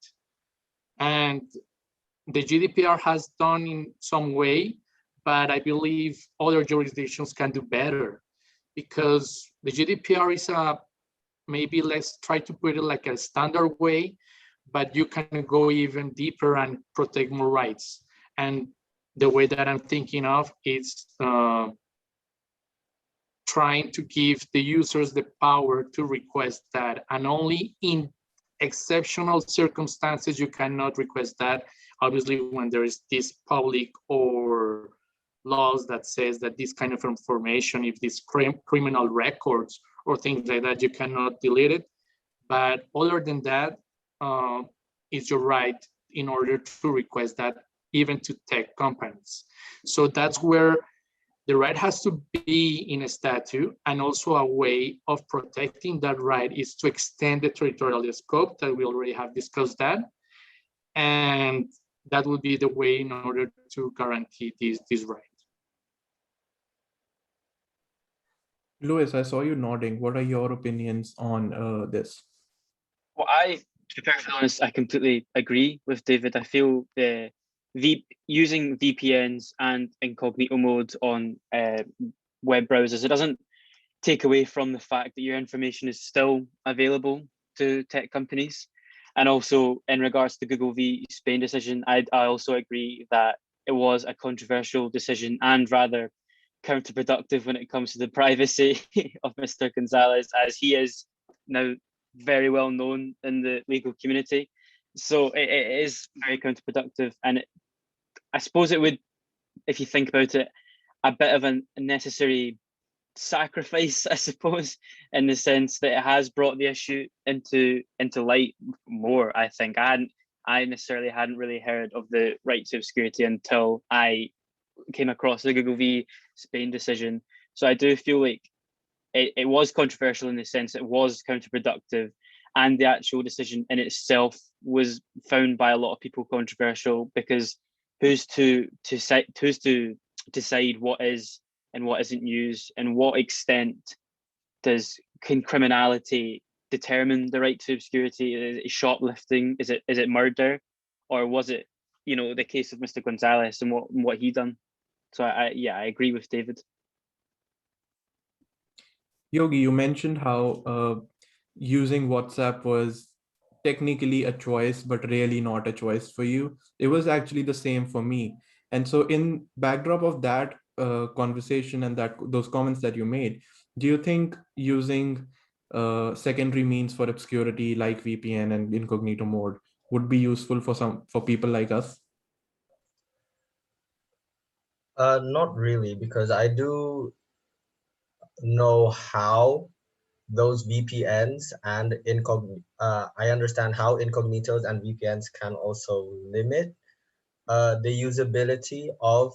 And the GDPR has done in some way, but I believe other jurisdictions can do better, because the GDPR is maybe let's try to put it like a standard way, but you can go even deeper and protect more rights. And the way that I'm thinking of is trying to give the users the power to request that, and only in exceptional circumstances you cannot request that. Obviously, when there is this public or laws that says that this kind of information, if these criminal records or things like that, you cannot delete it. But other than that, it's your right in order to request that, even to tech companies. So that's where the right has to be in a statute, and also a way of protecting that right is to extend the territorial scope that we already have discussed that. And that would be the way in order to guarantee this right. Louis, I saw you nodding. What are your opinions on this? Well, to be perfectly honest, I completely agree with David. I feel using VPNs and incognito mode on web browsers, it doesn't take away from the fact that your information is still available to tech companies. And also, in regards to the Google v. Spain decision, I also agree that it was a controversial decision and rather counterproductive when it comes to the privacy of Mr. Gonzalez, as he is now very well known in the legal community. So it is very counterproductive, and I suppose it would, if you think about it, a bit of a necessary sacrifice, I suppose, in the sense that it has brought the issue into light more. I think I necessarily hadn't really heard of the right to obscurity until I came across the Google v. Spain decision. So I do feel like it was controversial in the sense it was counterproductive, and the actual decision in itself was found by a lot of people controversial, because who's to decide what is and what isn't used, and what extent can criminality determine the right to obscurity? Is it shoplifting? Is it murder, or was it, the case of Mr. Gonzalez and what he done? So I agree with David. Yogi, you mentioned how using WhatsApp was technically a choice, but really not a choice for you. It was actually the same for me. And so in backdrop of that conversation and those comments that you made, do you think using secondary means for obscurity like VPN and incognito mode would be useful for people like us? Not really, because I do know how those VPNs and I understand how incognitos and VPNs can also limit the usability of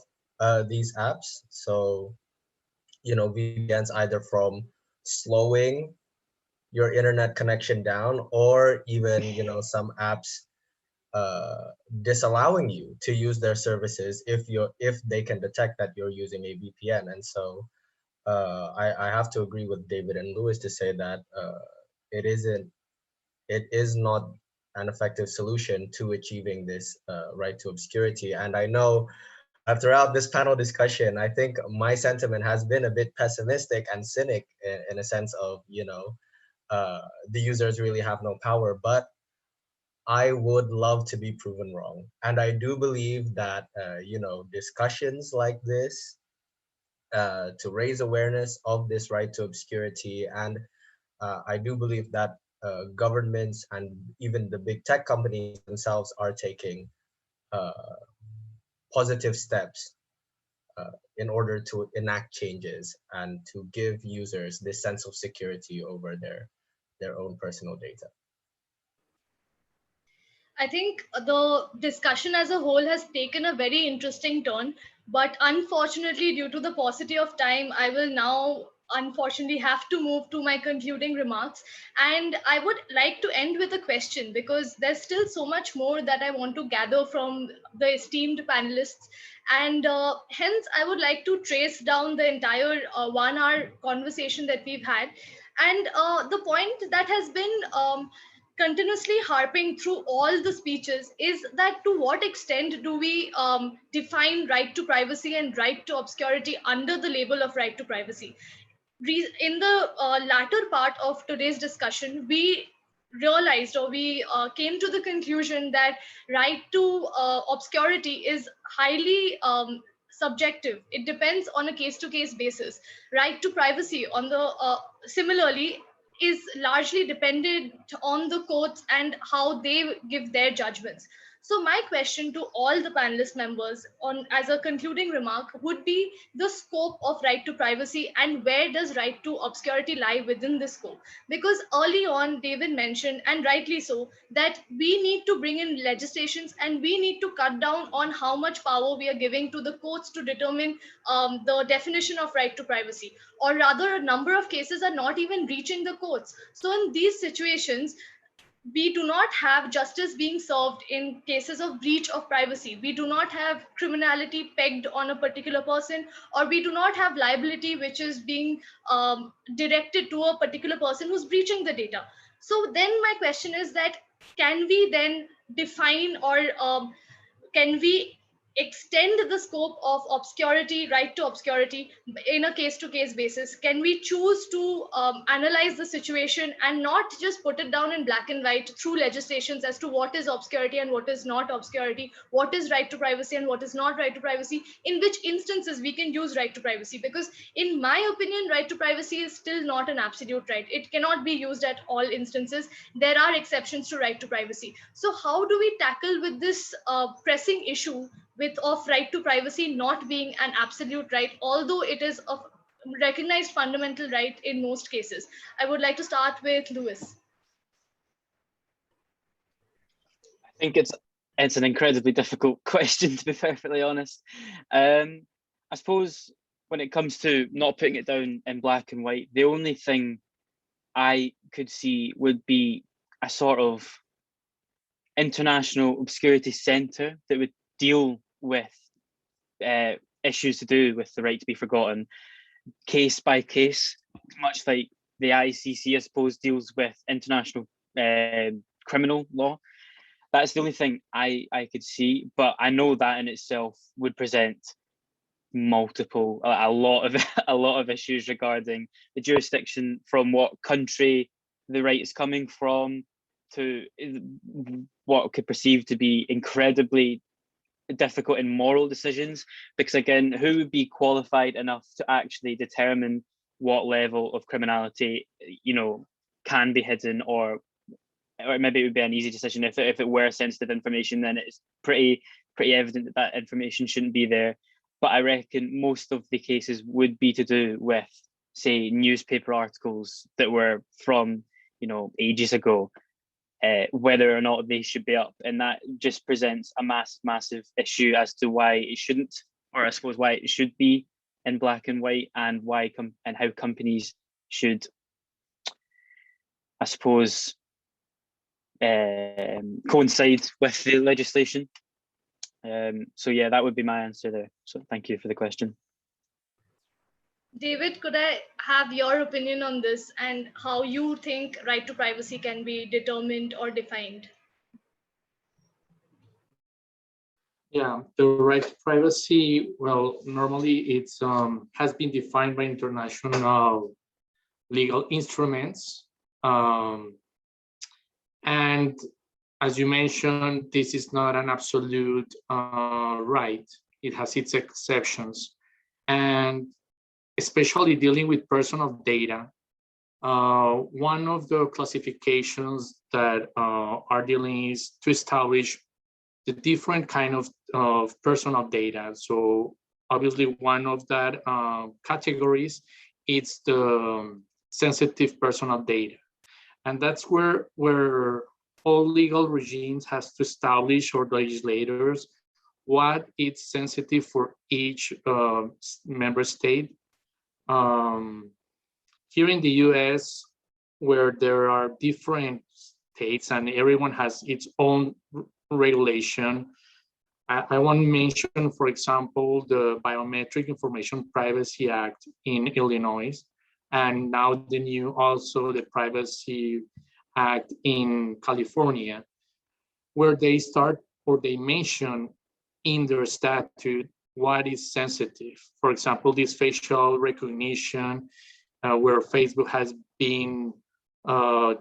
these apps. So, VPNs either from slowing your internet connection down, or even, some apps disallowing you to use their services if they can detect that you're using a VPN. And so I have to agree with David and Louis to say that it is not an effective solution to achieving this right to obscurity. And I know throughout this panel discussion, I think my sentiment has been a bit pessimistic and cynic in a sense of, the users really have no power, but I would love to be proven wrong. And I do believe that, discussions like this to raise awareness of this right to obscurity, and I do believe that governments and even the big tech companies themselves are taking positive steps in order to enact changes and to give users this sense of security over their own personal data. I think the discussion as a whole has taken a very interesting turn, but unfortunately, due to the paucity of time, I will now unfortunately have to move to my concluding remarks. And I would like to end with a question because there's still so much more that I want to gather from the esteemed panelists. And hence, I would like to trace down the entire 1 hour conversation that we've had. And the point that has been continuously harping through all the speeches is that to what extent do we define right to privacy and right to obscurity under the label of right to privacy? In the latter part of today's discussion, we realized or we came to the conclusion that right to obscurity is highly subjective. It depends on a case-to-case basis. Right to privacy on the similarly is largely dependent on the courts and how they give their judgments. So my question to all the panelist members on as a concluding remark would be the scope of right to privacy and where does right to obscurity lie within this scope? Because early on, David mentioned, and rightly so, that we need to bring in legislations and we need to cut down on how much power we are giving to the courts to determine the definition of right to privacy. Or rather, a number of cases are not even reaching the courts. So in these situations, we do not have justice being served in cases of breach of privacy. We do not have criminality pegged on a particular person, or we do not have liability which is being directed to a particular person who's breaching the data. So then my question is that can we then define or can we extend the scope of obscurity, right to obscurity, in a case-to-case basis? Can we choose to analyze the situation and not just put it down in black and white through legislations as to what is obscurity and what is not obscurity, what is right to privacy and what is not right to privacy, in which instances we can use right to privacy? Because in my opinion, right to privacy is still not an absolute right. It cannot be used at all instances. There are exceptions to right to privacy. So how do we tackle with this pressing issue of right to privacy not being an absolute right, although it is a recognized fundamental right in most cases? I would like to start with Lewis. I think it's an incredibly difficult question, to be perfectly honest. I suppose when it comes to not putting it down in black and white, the only thing I could see would be a sort of international obscurity center that would deal with issues to do with the right to be forgotten, case by case, much like the ICC, I suppose, deals with international criminal law. That's the only thing I could see, but I know that in itself would present a lot of issues regarding the jurisdiction, from what country the right is coming from, to what could perceive to be incredibly difficult and moral decisions, because again, who would be qualified enough to actually determine what level of criminality can be hidden, or maybe it would be an easy decision if it were sensitive information, then it's pretty evident that information shouldn't be there. But I reckon most of the cases would be to do with, say, newspaper articles that were from ages ago, whether or not they should be up, and that just presents a massive issue as to why it shouldn't, or I suppose why it should be in black and white, and and how companies should, I suppose, coincide with the legislation. So yeah, that would be my answer there. So thank you for the question. David, could I have your opinion on this and how you think right to privacy can be determined or defined? Yeah, the right to privacy, well, normally it's has been defined by international legal instruments. And as you mentioned, this is not an absolute right. It has its exceptions. And especially dealing with personal data, one of the classifications that are dealing is to establish the different kind of personal data. So obviously one of that categories, it's the sensitive personal data. And that's where all legal regimes has to establish, or legislators, what is sensitive for each member state. Here in the US, where there are different states and everyone has its own regulation, I want to mention, for example, the Biometric Information Privacy Act in Illinois, and now the new also the Privacy Act in California, where they start, or they mention in their statute what is sensitive. For example, this facial recognition, where Facebook has been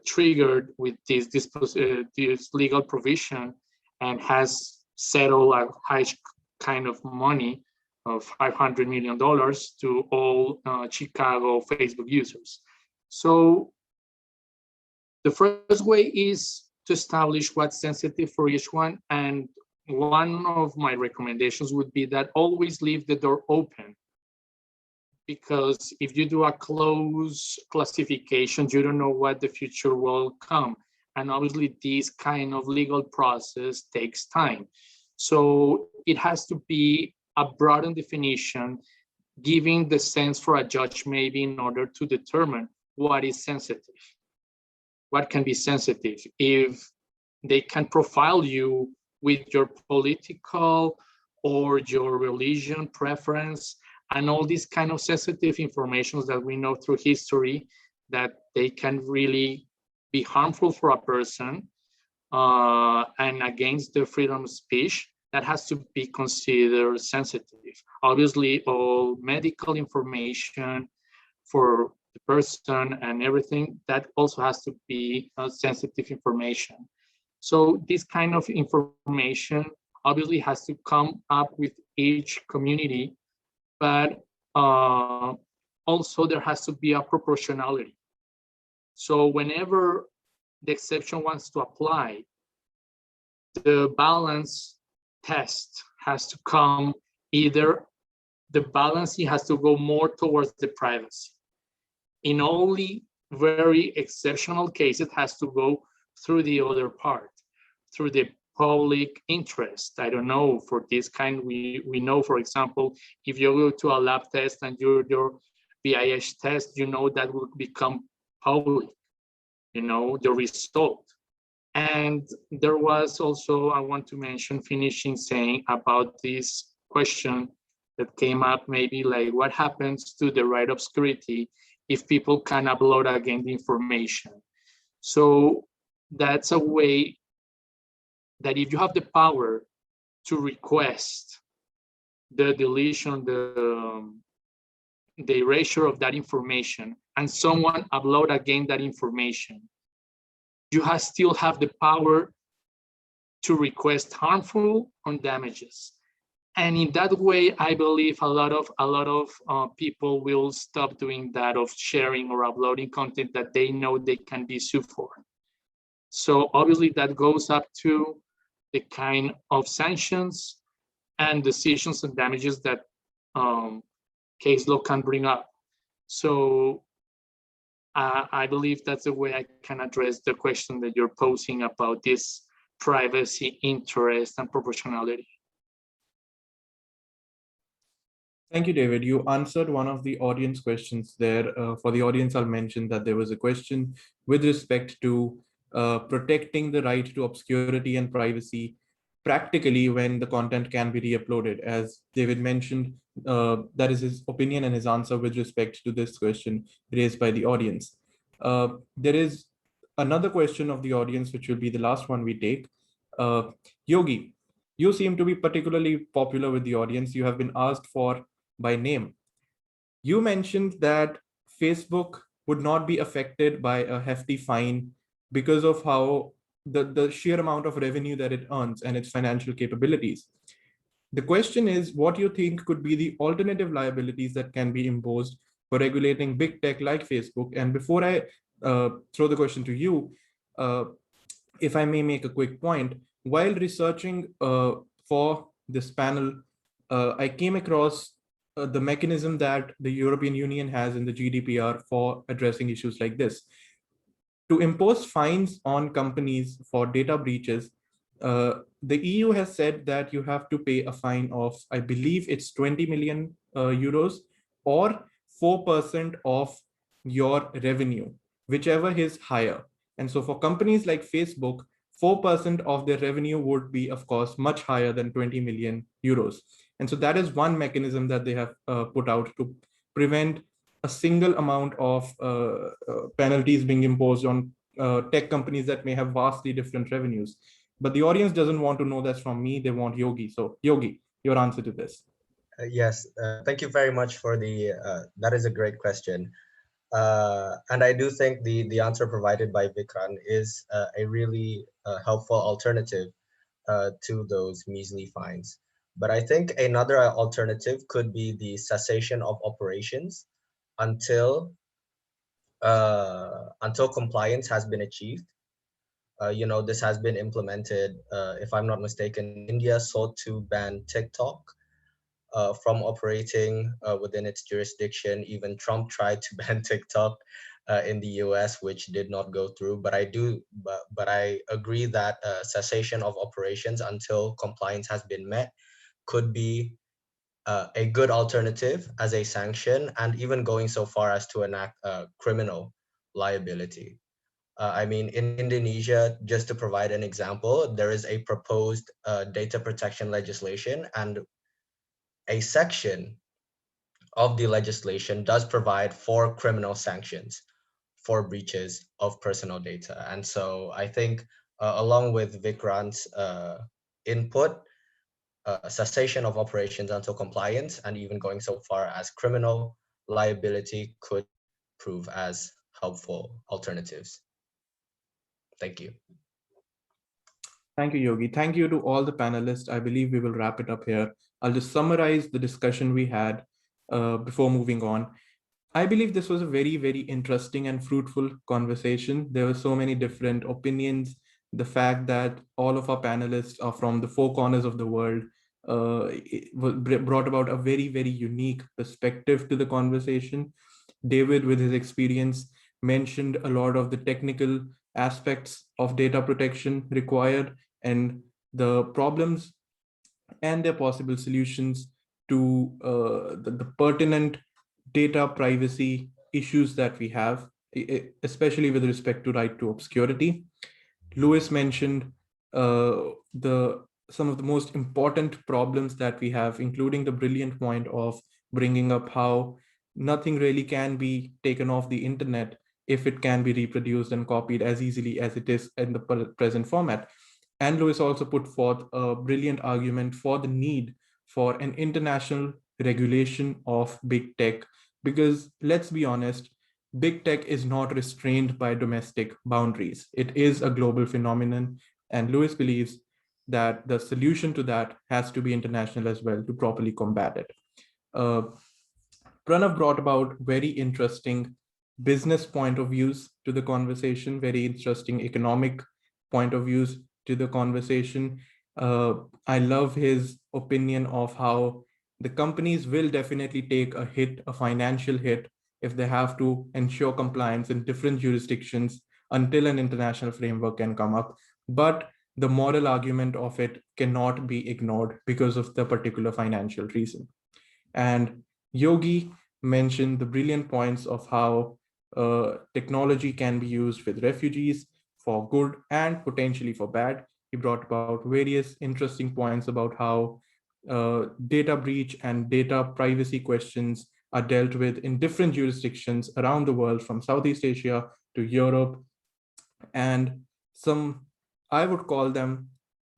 triggered with this legal provision and has settled a high kind of money of $500 million to all Chicago Facebook users. So the first way is to establish what's sensitive for each one. And one of my recommendations would be that always leave the door open. Because if you do a close classification, you don't know what the future will come. And obviously this kind of legal process takes time. So it has to be a broadened definition, giving the sense for a judge maybe in order to determine what is sensitive. What can be sensitive? If they can profile you with your political or your religion preference, and all these kind of sensitive information that we know through history that they can really be harmful for a person and against the freedom of speech, that has to be considered sensitive. Obviously, all medical information for the person and everything, that also has to be sensitive information. So this kind of information obviously has to come up with each community, but also there has to be a proportionality. So whenever the exception wants to apply, the balance test has to come, either the balancing has to go more towards the privacy. In only very exceptional cases, it has to go through the other part, through the public interest. I don't know, for this kind, we know, for example, if you go to a lab test and your VIH test, you know that will become public, you know, the result. And there was also, I want to mention, finishing saying about this question that came up, maybe like what happens to the right obscurity if people can upload again the information. So that's a way that if you have the power to request the deletion, the erasure of that information, and someone upload again that information, you still have the power to request harmful or damages. And in that way, I believe a lot of people will stop doing that, of sharing or uploading content that they know they can be sued for. So obviously that goes up to the kind of sanctions and decisions and damages that case law can bring up. So I believe that's the way I can address the question that you're posing about this privacy, interest, and proportionality. Thank you, David. You answered one of the audience questions there. For the audience, I'll mention that there was a question with respect to protecting the right to obscurity and privacy practically when the content can be re-uploaded. As David mentioned, that is his opinion and his answer with respect to this question raised by the audience. There is another question of the audience, which will be the last one we take. Yogi, you seem to be particularly popular with the audience. You have been asked for by name. You mentioned that Facebook would not be affected by a hefty fine because of how the sheer amount of revenue that it earns and its financial capabilities. The question is, what do you think could be the alternative liabilities that can be imposed for regulating big tech like Facebook? And before I throw the question to you, if I may make a quick point, while researching for this panel, I came across the mechanism that the European Union has in the GDPR for addressing issues like this. To impose fines on companies for data breaches, the EU has said that you have to pay a fine of, I believe it's 20 million euros or 4% of your revenue, whichever is higher. And so for companies like Facebook, 4% of their revenue would be, of course, much higher than 20 million euros. And so that is one mechanism that they have put out to prevent a single amount of penalties being imposed on tech companies that may have vastly different revenues. But the audience doesn't want to know that's from me. They want Yogi. So Yogi, your answer to this. Yes, thank you very much for the, that is a great question. And I do think the answer provided by Vikrant is a really helpful alternative to those measly fines. But I think another alternative could be the cessation of operations until compliance has been achieved. This has been implemented, if I'm not mistaken. India sought to ban TikTok from operating within its jurisdiction. Even Trump tried to ban TikTok in the US, which did not go through. But I agree that cessation of operations until compliance has been met could be a good alternative as a sanction, and even going so far as to enact criminal liability. I mean, in Indonesia, just to provide an example, there is a proposed data protection legislation, and a section of the legislation does provide for criminal sanctions for breaches of personal data. And so I think, along with Vikrant's input, cessation of operations until compliance, and even going so far as criminal liability could prove as helpful alternatives. Thank you. Thank you, Yogi. Thank you to all the panelists. I believe we will wrap it up here. I'll just summarize the discussion we had before moving on. I believe this was a very, very interesting and fruitful conversation. There were so many different opinions. The fact that all of our panelists are from the four corners of the world brought about a very, very unique perspective to the conversation. David, with his experience, mentioned a lot of the technical aspects of data protection required and the problems and their possible solutions to the pertinent data privacy issues that we have, especially with respect to right to obscurity. Lewis mentioned some of the most important problems that we have, including the brilliant point of bringing up how nothing really can be taken off the internet if it can be reproduced and copied as easily as it is in the present format. And Lewis also put forth a brilliant argument for the need for an international regulation of big tech, because let's be honest, big tech is not restrained by domestic boundaries. It is a global phenomenon. And Lewis believes that the solution to that has to be international as well to properly combat it. Pranav brought about very interesting business point of views to the conversation, very interesting economic point of views to the conversation. I love his opinion of how the companies will definitely take a hit, a financial hit, if they have to ensure compliance in different jurisdictions until an international framework can come up. But the moral argument of it cannot be ignored because of the particular financial reason. And Yogi mentioned the brilliant points of how technology can be used with refugees for good and potentially for bad. He brought about various interesting points about how data breach and data privacy questions are dealt with in different jurisdictions around the world, from Southeast Asia to Europe, and some, I would call them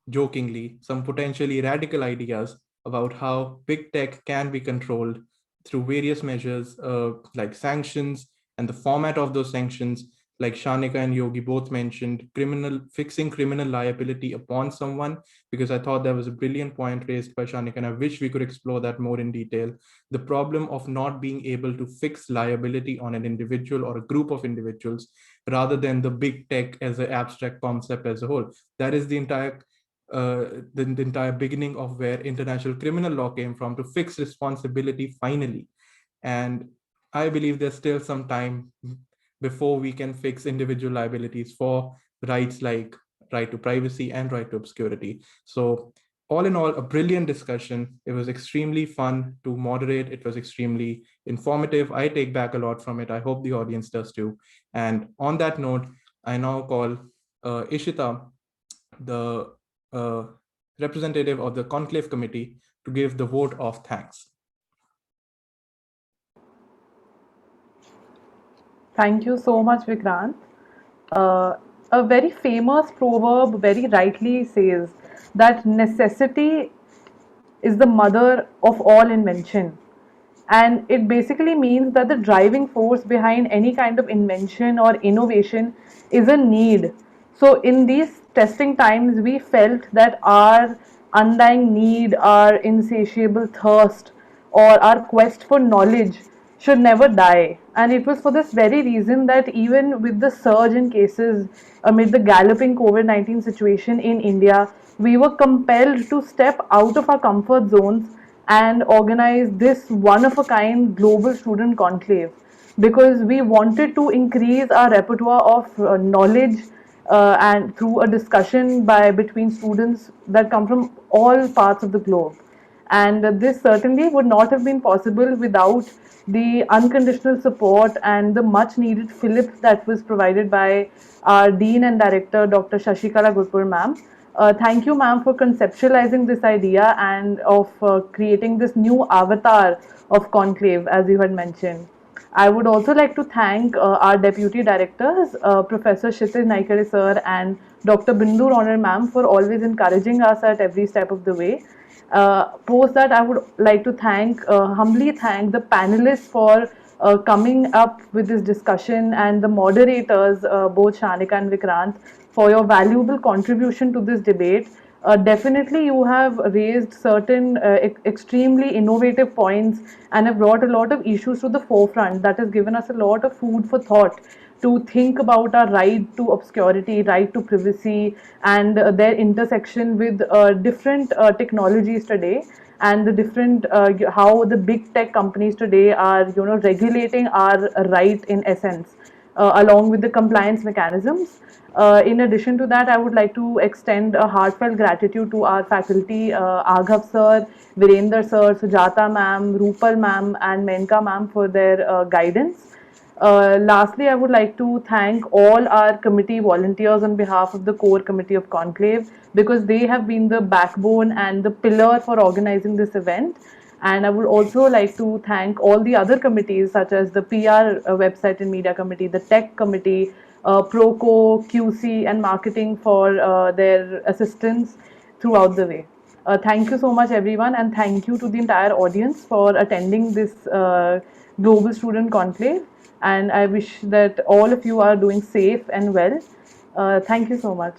jokingly, some potentially radical ideas about how big tech can be controlled through various measures like sanctions and the format of those sanctions. Like Shanika and Yogi both mentioned, fixing criminal liability upon someone, because I thought that was a brilliant point raised by Shanika, and I wish we could explore that more in detail. The problem of not being able to fix liability on an individual or a group of individuals, rather than the big tech as an abstract concept as a whole. That is the entire the entire beginning of where international criminal law came from, to fix responsibility finally. And I believe there's still some time before we can fix individual liabilities for rights like right to privacy and right to obscurity. So all in all, a brilliant discussion. It was extremely fun to moderate. It was extremely informative. I take back a lot from it. I hope the audience does too. And on that note, I now call Ishita, the representative of the Conclave Committee, to give the vote of thanks. Thank you so much, Vikrant. A very famous proverb very rightly says that necessity is the mother of all invention. And it basically means that the driving force behind any kind of invention or innovation is a need. So, in these testing times, we felt that our undying need, our insatiable thirst, or our quest for knowledge should never die. And it was for this very reason that even with the surge in cases amid the galloping COVID-19 situation in India, we were compelled to step out of our comfort zones and organize this one of a kind global student conclave, because we wanted to increase our repertoire of knowledge, and through a discussion by between students that come from all parts of the globe. And this certainly would not have been possible without the unconditional support and the much needed fillip that was provided by our Dean and Director, Dr. Shashikala Gurpur ma'am. Thank you, ma'am, for conceptualizing this idea and of creating this new avatar of Conclave, as you had mentioned. I would also like to thank our deputy directors, Professor Kshitij Naikade sir and Dr. Bindu Roner ma'am, for always encouraging us at every step of the way. Post that, I would like to humbly thank the panelists for coming up with this discussion, and the moderators, both Shanika and Vikrant, for your valuable contribution to this debate. Definitely, you have raised certain extremely innovative points and have brought a lot of issues to the forefront that has given us a lot of food for thought to think about our right to obscurity, right to privacy, and their intersection with different technologies today, and the different how the big tech companies today are, regulating our right in essence, along with the compliance mechanisms. In addition to that, I would like to extend a heartfelt gratitude to our faculty, Aghav sir, Virender sir, Sujata ma'am, Rupal ma'am, and Menka ma'am for their guidance. Lastly, I would like to thank all our committee volunteers on behalf of the core committee of Conclave, because they have been the backbone and the pillar for organizing this event. And I would also like to thank all the other committees, such as the PR website and media committee, the tech committee, Proco, QC, and marketing for their assistance throughout the way. Thank you so much, everyone, and thank you to the entire audience for attending this Global Student Conclave. And I wish that all of you are doing safe and well. Thank you so much.